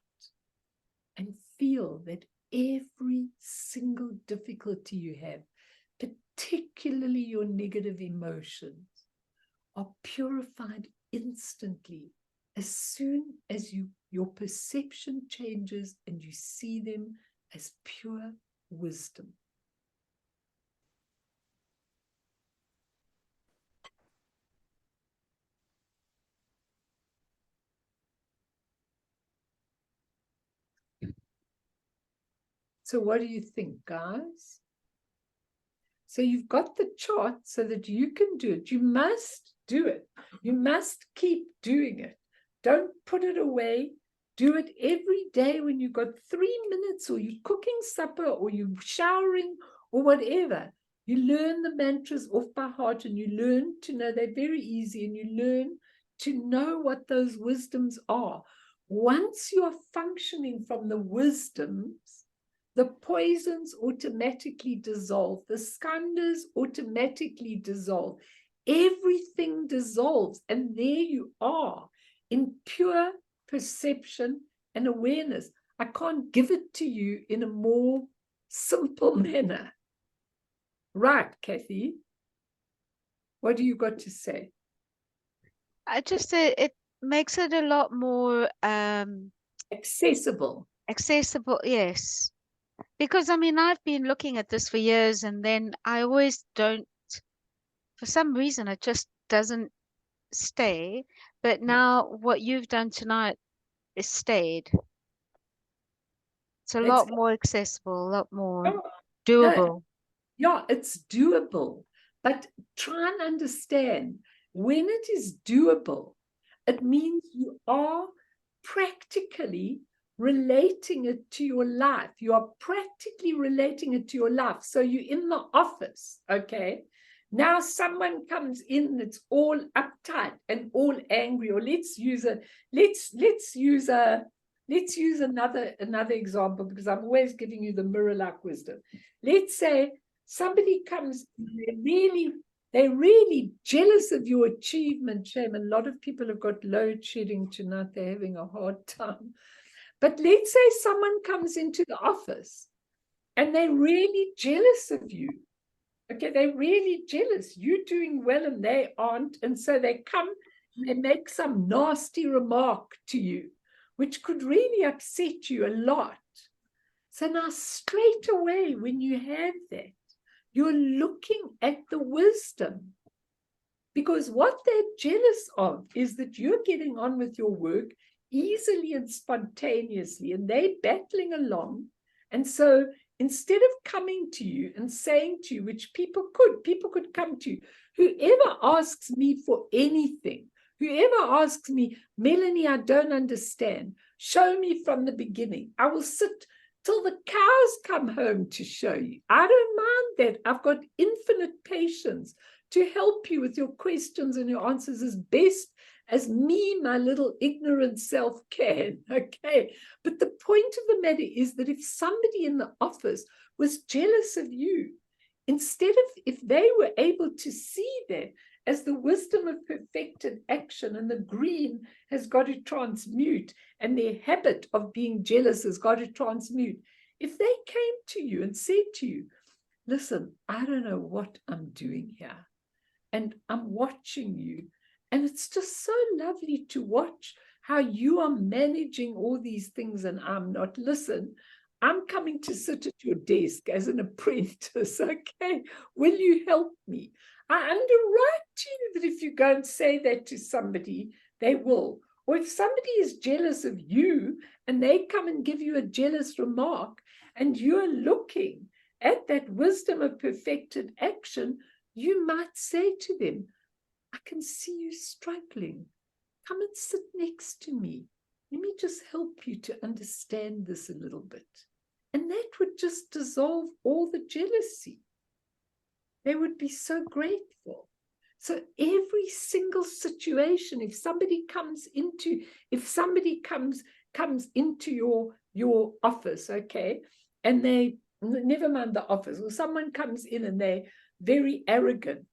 Speaker 1: and feel that every single difficulty you have, particularly your negative emotions, are purified instantly as soon as your perception changes and you see them as pure wisdom. So what do you think, guys? So you've got the chart so that you can do it. You must do it. You must keep doing it. Don't put it away. Do it every day when you've got 3 minutes, or you're cooking supper, or you're showering, or whatever. You learn the mantras off by heart, and you learn to know they're very easy, and you learn to know what those wisdoms are. Once you are functioning from the wisdoms, the poisons automatically dissolve. The skandhas automatically dissolve. Everything dissolves. And there you are in pure perception and awareness. I can't give it to you in a more simple manner. Right, Kathy? What do you got to say?
Speaker 2: I just say it makes it a lot more
Speaker 1: Accessible.
Speaker 2: accessible, yes. Because I mean, I've been looking at this for years, and then I always don't, for some reason, it just doesn't stay. But now what you've done tonight is stayed. It's a lot more accessible, a lot more doable.
Speaker 1: Yeah, it's doable. But try and understand, when it is doable, it means you are practically relating it to your life. You are practically relating it to your life. So you're in the office, okay? Now someone comes in that's all uptight and all angry, or let's use another example, because I'm always giving you the mirror-like wisdom. Let's say somebody comes, they're really jealous of your achievement, Shame. A lot of people have got load shedding tonight. They're having a hard time. But let's say someone comes into the office and they're really jealous of you. Okay, they're really jealous. You're doing well and they aren't. And so they come and they make some nasty remark to you, which could really upset you a lot. So now straight away, when you have that, you're looking at the wisdom. Because what they're jealous of is that you're getting on with your work easily and spontaneously, and they're battling along. And so instead of coming to you and saying to you, which people could come to you, whoever asks me for anything, whoever asks me, Melanie, I don't understand, show me from the beginning. I will sit till the cows come home to show you. I don't mind that. I've got infinite patience to help you with your questions and your answers as best as me, my little ignorant self, can. Okay. But the point of the matter is that if somebody in the office was jealous of you, instead of, if they were able to see that as the wisdom of perfected action, and the green has got to transmute, and their habit of being jealous has got to transmute. If they came to you and said to you, listen, I don't know what I'm doing here, and I'm watching you, and it's just so lovely to watch how you are managing all these things and I'm not. Listen, I'm coming to sit at your desk as an apprentice, okay? Will you help me? I underwrite you that if you go and say that to somebody, they will. Or if somebody is jealous of you and they come and give you a jealous remark, and you're looking at that wisdom of perfected action, you might say to them, I can see you struggling. Come and sit next to me. Let me just help you to understand this a little bit. And that would just dissolve all the jealousy. They would be so grateful. So every single situation, if somebody comes into your office, okay, and they, never mind the office, or someone comes in and they're very arrogant,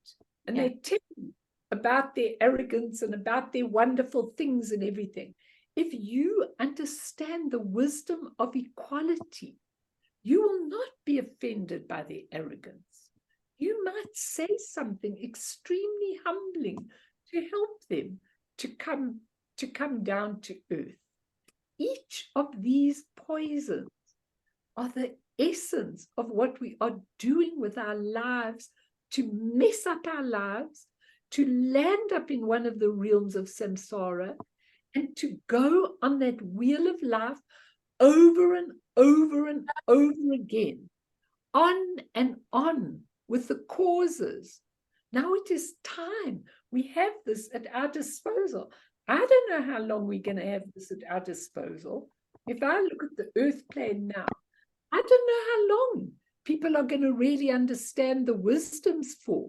Speaker 1: and they tell you about their arrogance and about their wonderful things and everything. If you understand the wisdom of equality, you will not be offended by their arrogance. You might say something extremely humbling to help them to come down to earth. Each of these poisons are the essence of what we are doing with our lives to mess up our lives, to land up in one of the realms of samsara, and to go on that wheel of life over and over and over again, on and on with the causes. Now it is time. We have this at our disposal. I don't know how long we're going to have this at our disposal. If I look at the earth plane now, I don't know how long people are going to really understand the wisdoms for.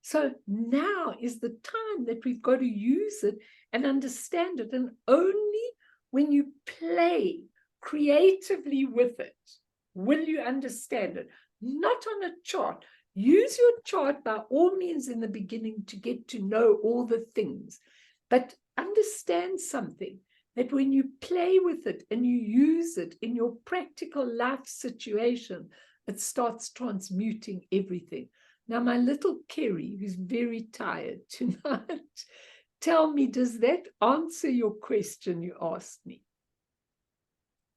Speaker 1: So now is the time that we've got to use it and understand it. And only when you play creatively with it will you understand it. Not on a chart. Use your chart by all means in the beginning to get to know all the things. But understand something, that when you play with it and you use it in your practical life situation, it starts transmuting everything. Now, my little Kerry, who's very tired tonight, tell me, does that answer your question you asked me?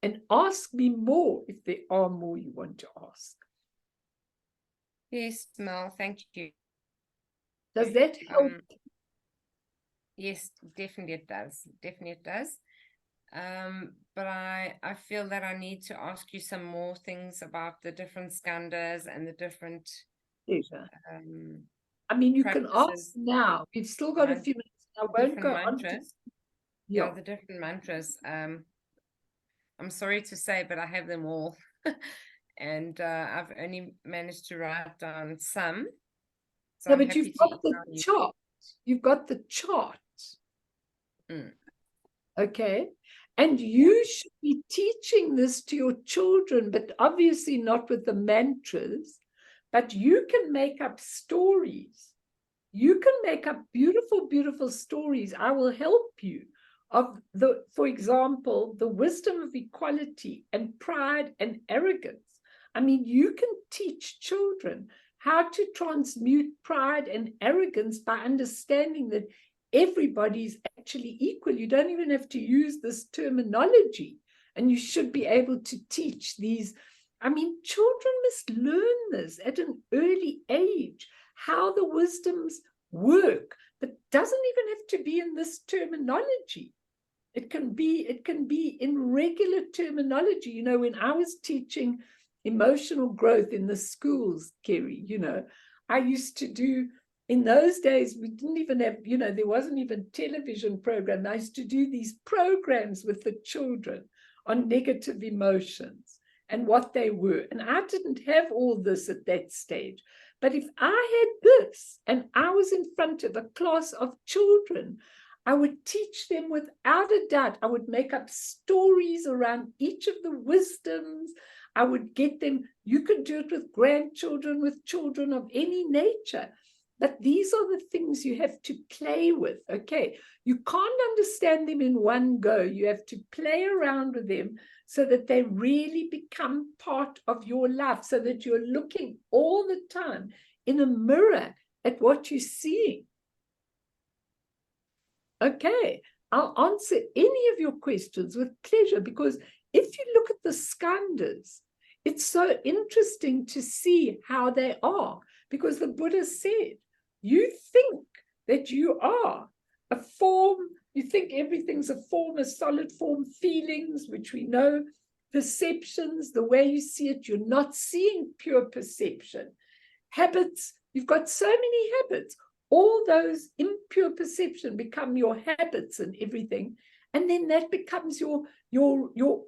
Speaker 1: And ask me more if there are more you want to ask.
Speaker 4: Yes, Mel, thank you.
Speaker 1: Does that help?
Speaker 4: Yes, definitely it does. Definitely it does. But I feel that I need to ask you some more things about the different skandhas and the different
Speaker 1: I mean, you can ask
Speaker 4: practices.
Speaker 1: now. We've still got a few minutes. I won't go on to
Speaker 4: mantras.
Speaker 1: yeah,
Speaker 4: the different mantras. I'm sorry to say, but I have them all. And I've only managed to write down some. So
Speaker 1: no,
Speaker 4: I'm
Speaker 1: but
Speaker 4: happy
Speaker 1: you've
Speaker 4: to
Speaker 1: got the
Speaker 4: email you.
Speaker 1: chart. You've got the chart. Okay. And you should be teaching this to your children, but obviously not with the mantras. But you can make up stories. You can make up beautiful, beautiful stories. I will help you. For example, the wisdom of equality and pride and arrogance. I mean, you can teach children how to transmute pride and arrogance by understanding that everybody's actually equal. You don't even have to use this terminology, and you should be able to teach these. I mean, children must learn this at an early age, how the wisdoms work, but doesn't even have to be in this terminology. It can be in regular terminology. You know, when I was teaching emotional growth in the schools, Kerry, you know, I used to do, in those days, we didn't even have, you know, there wasn't even television program. I used to do these programs with the children on negative emotions and what they were. And I didn't have all this at that stage. But if I had this and I was in front of a class of children, I would teach them without a doubt. I would make up stories around each of the wisdoms. I would get them, you could do it with grandchildren, with children of any nature. But these are the things you have to play with, okay? You can't understand them in one go. You have to play around with them so that they really become part of your life, so that you're looking all the time in a mirror at what you're seeing. Okay, I'll answer any of your questions with pleasure, because if you look at the skandhas, it's so interesting to see how they are, because the Buddha said, you think that you are a form, you think everything's a form, a solid form, feelings, which we know, perceptions, the way you see it, you're not seeing pure perception. Habits, you've got so many habits. All those impure perception become your habits and everything. And then that becomes your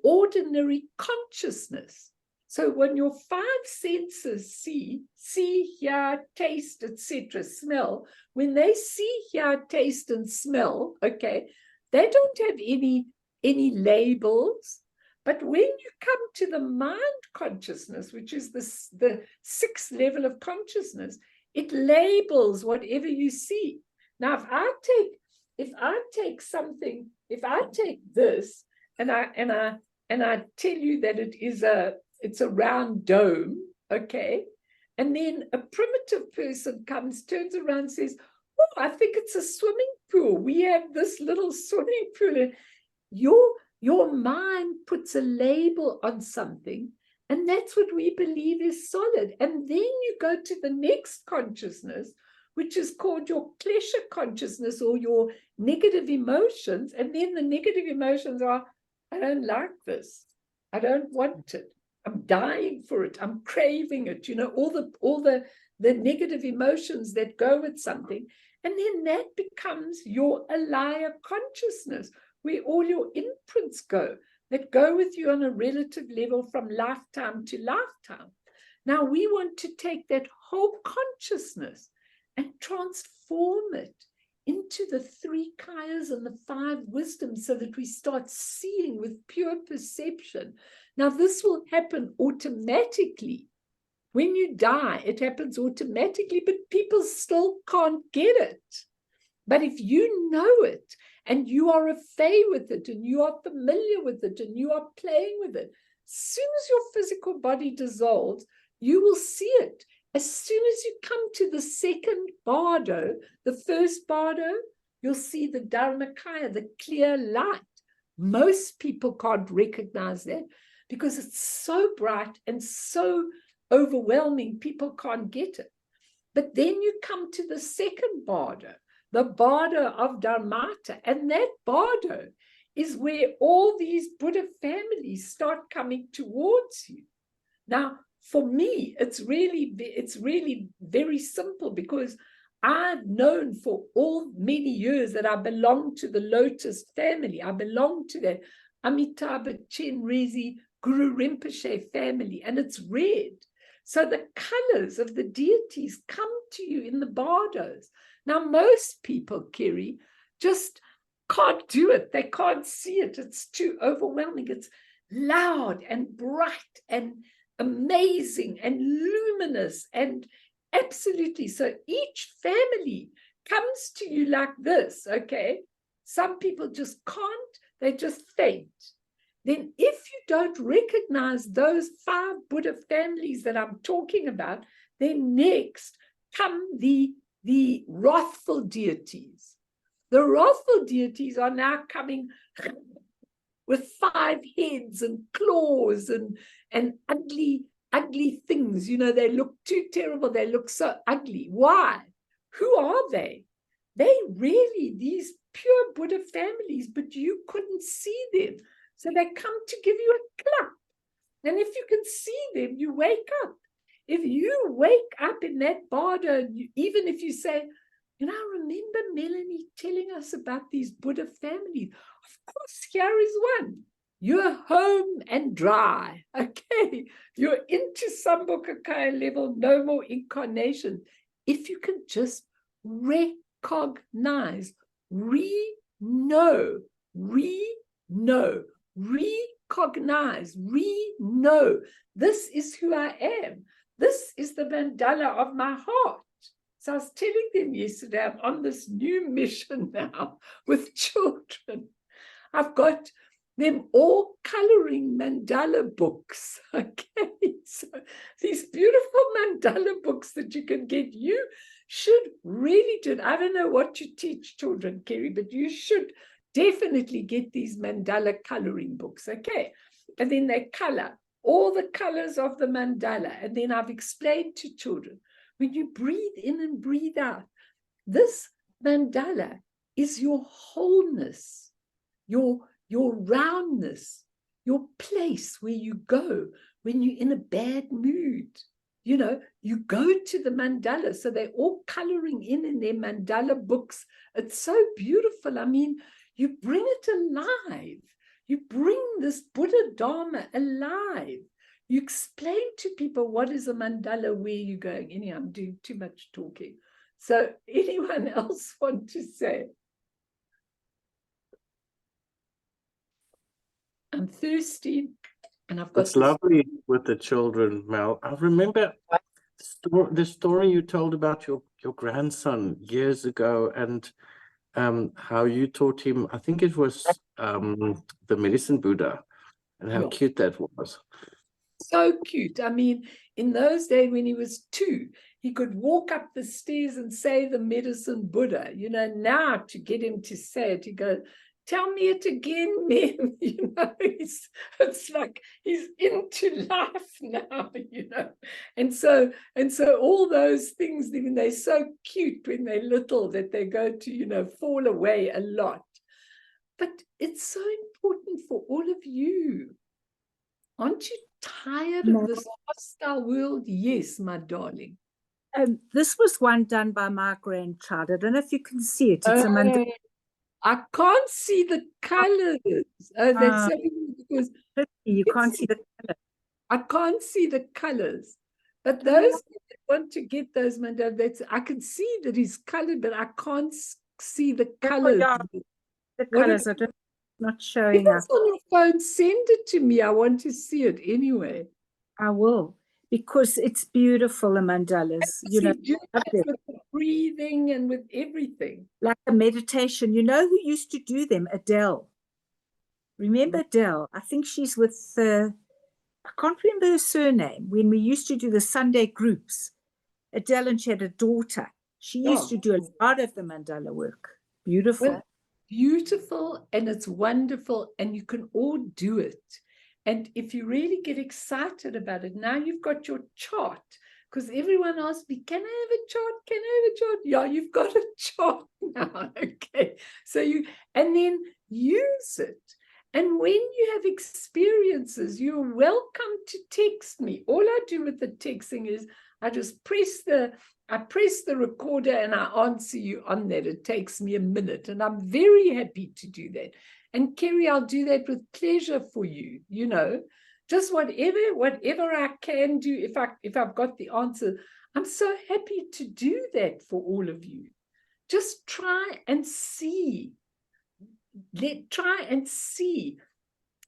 Speaker 1: ordinary consciousness. So when your five senses see, hear, taste, etc., smell, when they see, hear, taste, and smell, okay, they don't have any labels. But when you come to the mind consciousness, which is the sixth level of consciousness, it labels whatever you see. Now, if I take something, if I take this and I tell you that it's a round dome, okay, and then a primitive person comes, turns around, and says, "Oh, I think it's a swimming pool. We have this little swimming pool." And your mind puts a label on something, and that's what we believe is solid. And then you go to the next consciousness, which is called your pleasure consciousness or your negative emotions. And then the negative emotions are, I don't like this. I don't want it. I'm dying for it. I'm craving it. You know, all the negative emotions that go with something. And then that becomes your alaya consciousness, where all your imprints go, that go with you on a relative level from lifetime to lifetime. Now we want to take that whole consciousness and transform it into the three kayas and the five wisdoms so that we start seeing with pure perception. Now this will happen automatically. When you die, it happens automatically, but people still can't get it. But if you know it, and you are afraid with it, and you are familiar with it, and you are playing with it, as soon as your physical body dissolves, you will see it. As soon as you come to the second bardo, the first bardo, you'll see the Dharmakaya, the clear light. Most people can't recognize that because it's so bright and so overwhelming, people can't get it. But then you come to the second bardo, the bardo of Dharmata, and that bardo is where all these Buddha families start coming towards you. Now, for me, it's really very simple, because I've known for many years that I belong to the Lotus family. I belong to that Amitabha Chenrezig Guru Rinpoche family, and it's red. So the colors of the deities come to you in the bardos. Now, most people, Kerry, just can't do it. They can't see it. It's too overwhelming. It's loud and bright and amazing and luminous and absolutely. So each family comes to you like this, okay? Some people just can't. They just faint. Then if you don't recognize those 5 Buddha families that I'm talking about, then next come the wrathful deities. The wrathful deities are now coming with 5 heads and claws and ugly things. You know, they look too terrible. They look so ugly. Why? Who are they? They really, these pure Buddha families, but you couldn't see them. So they come to give you a clap. And if you can see them, you wake up. If you wake up in that bardo, even if you say, you know, I remember Melanie telling us about these Buddha families. Of course, here is one. You're home and dry. Okay. You're into Sambhogakaya level, no more incarnation. If you can just recognize, recognize, know. This is who I am. This is the mandala of my heart. So I was telling them yesterday, I'm on this new mission now with children. I've got them all coloring mandala books. Okay, so these beautiful mandala books that you can get, you should really do it. I don't know what you teach children, Kerry, but you should definitely get these mandala coloring books, okay? And then they color all the colors of the mandala. And then I've explained to children, when you breathe in and breathe out, This mandala is your wholeness, your roundness, your place where you go when you're in a bad mood. You know, you go to the mandala. So they're all coloring in their mandala books. It's so beautiful. I mean, you bring it alive. You bring this Buddha Dharma alive. You explain to people what is a mandala, where you're going. Anyhow, I'm doing too much talking. So anyone else want to say? I'm thirsty, and I've got
Speaker 3: It's lovely with the children, Mel. I remember the story you told about your grandson years ago, and how you taught him, I think it was the medicine Buddha, and how cute that was.
Speaker 1: So cute. I mean, in those days when he was 2, he could walk up the stairs and say the medicine Buddha. You know, now to get him to say it, he goes, tell me it again, man. You know, it's like he's into life now, you know. And so all those things, they're so cute when they're little, that they go to, you know, fall away a lot. But it's so important for all of you. Aren't you tired of this hostile world? Yes, my darling.
Speaker 5: This was one done by my grandchild. I don't know if you can see it. It's a mandala.
Speaker 1: I can't see the colors. That's so because
Speaker 5: you can't see the color.
Speaker 1: I can't see the colors. But those that want to get those mandalas, I can see that he's colored, but I can't see the colors.
Speaker 5: The colors are not showing
Speaker 1: up.
Speaker 5: up.
Speaker 1: If it's on your phone, send it to me. I want to see it anyway.
Speaker 5: I will, because it's beautiful, the mandalas. You know,
Speaker 1: with the breathing and with everything.
Speaker 5: Like a meditation. You know who used to do them? Adele. Remember Adele? I think she's with, I can't remember her surname, when we used to do the Sunday groups. Adele, and she had a daughter. She used to do a lot of the mandala work. Beautiful.
Speaker 1: Well, beautiful, and it's wonderful, and you can all do it. And if you really get excited about it, now you've got your chart, because everyone asked me, can I have a chart? Can I have a chart? Yeah, you've got a chart now. Okay. So and then use it. And when you have experiences, you're welcome to text me. All I do with the texting is I just press the recorder and I answer you on that. It takes me a minute, and I'm very happy to do that. And Kerry, I'll do that with pleasure for you, you know, just whatever I can do. If I've got the answer, I'm so happy to do that for all of you. Just try and see. Try and see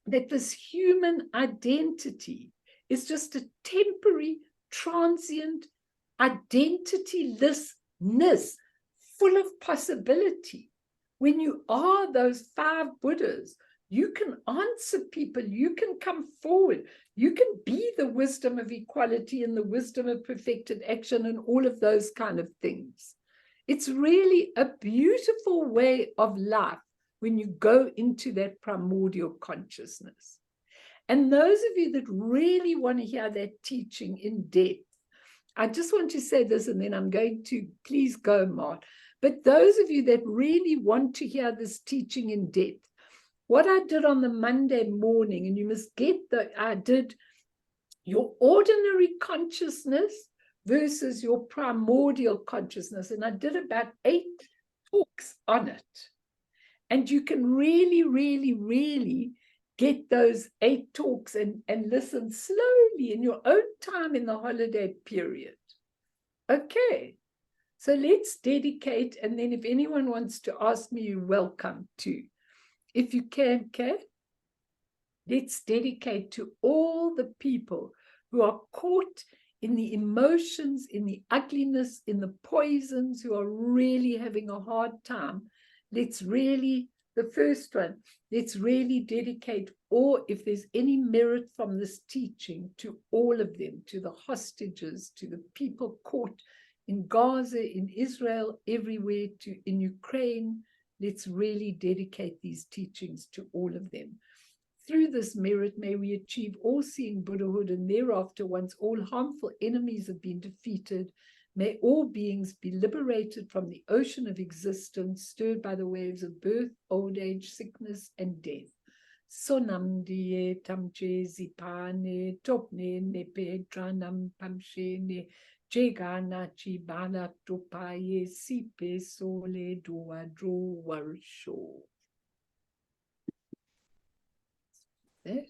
Speaker 1: that this human identity is just a temporary, transient identitylessness, full of possibility. When you are those 5 Buddhas, you can answer people, you can come forward, you can be the wisdom of equality and the wisdom of perfected action and all of those kind of things. It's really a beautiful way of life when you go into that primordial consciousness. And those of you that really want to hear that teaching in depth, I just want to say this, and then I'm going to, please go, Mart. But those of you that really want to hear this teaching in depth, what I did on the Monday morning, and you must get I did your ordinary consciousness versus your primordial consciousness. And I did about 8 talks on it. And you can really, really, really get those 8 talks and listen slowly in your own time in the holiday period. Okay, so let's dedicate, and then if anyone wants to ask me, you're welcome to. If you can, okay? Let's dedicate to all the people who are caught in the emotions, in the ugliness, in the poisons, who are really having a hard time. Let's really, the first one, let's really dedicate, or if there's any merit from this teaching, to all of them, to the hostages, to the people caught in Gaza, in Israel, everywhere, in Ukraine. Let's really dedicate these teachings to all of them. Through this merit, may we achieve all-seeing Buddhahood, and thereafter, once all harmful enemies have been defeated, May all beings be liberated from the ocean of existence, stirred by the waves of birth, old age, sickness, and death. Sonamdiye tamche zipane topne nepe tranam pamshene jegana chibana topaye sipe sole duadro warsho. There.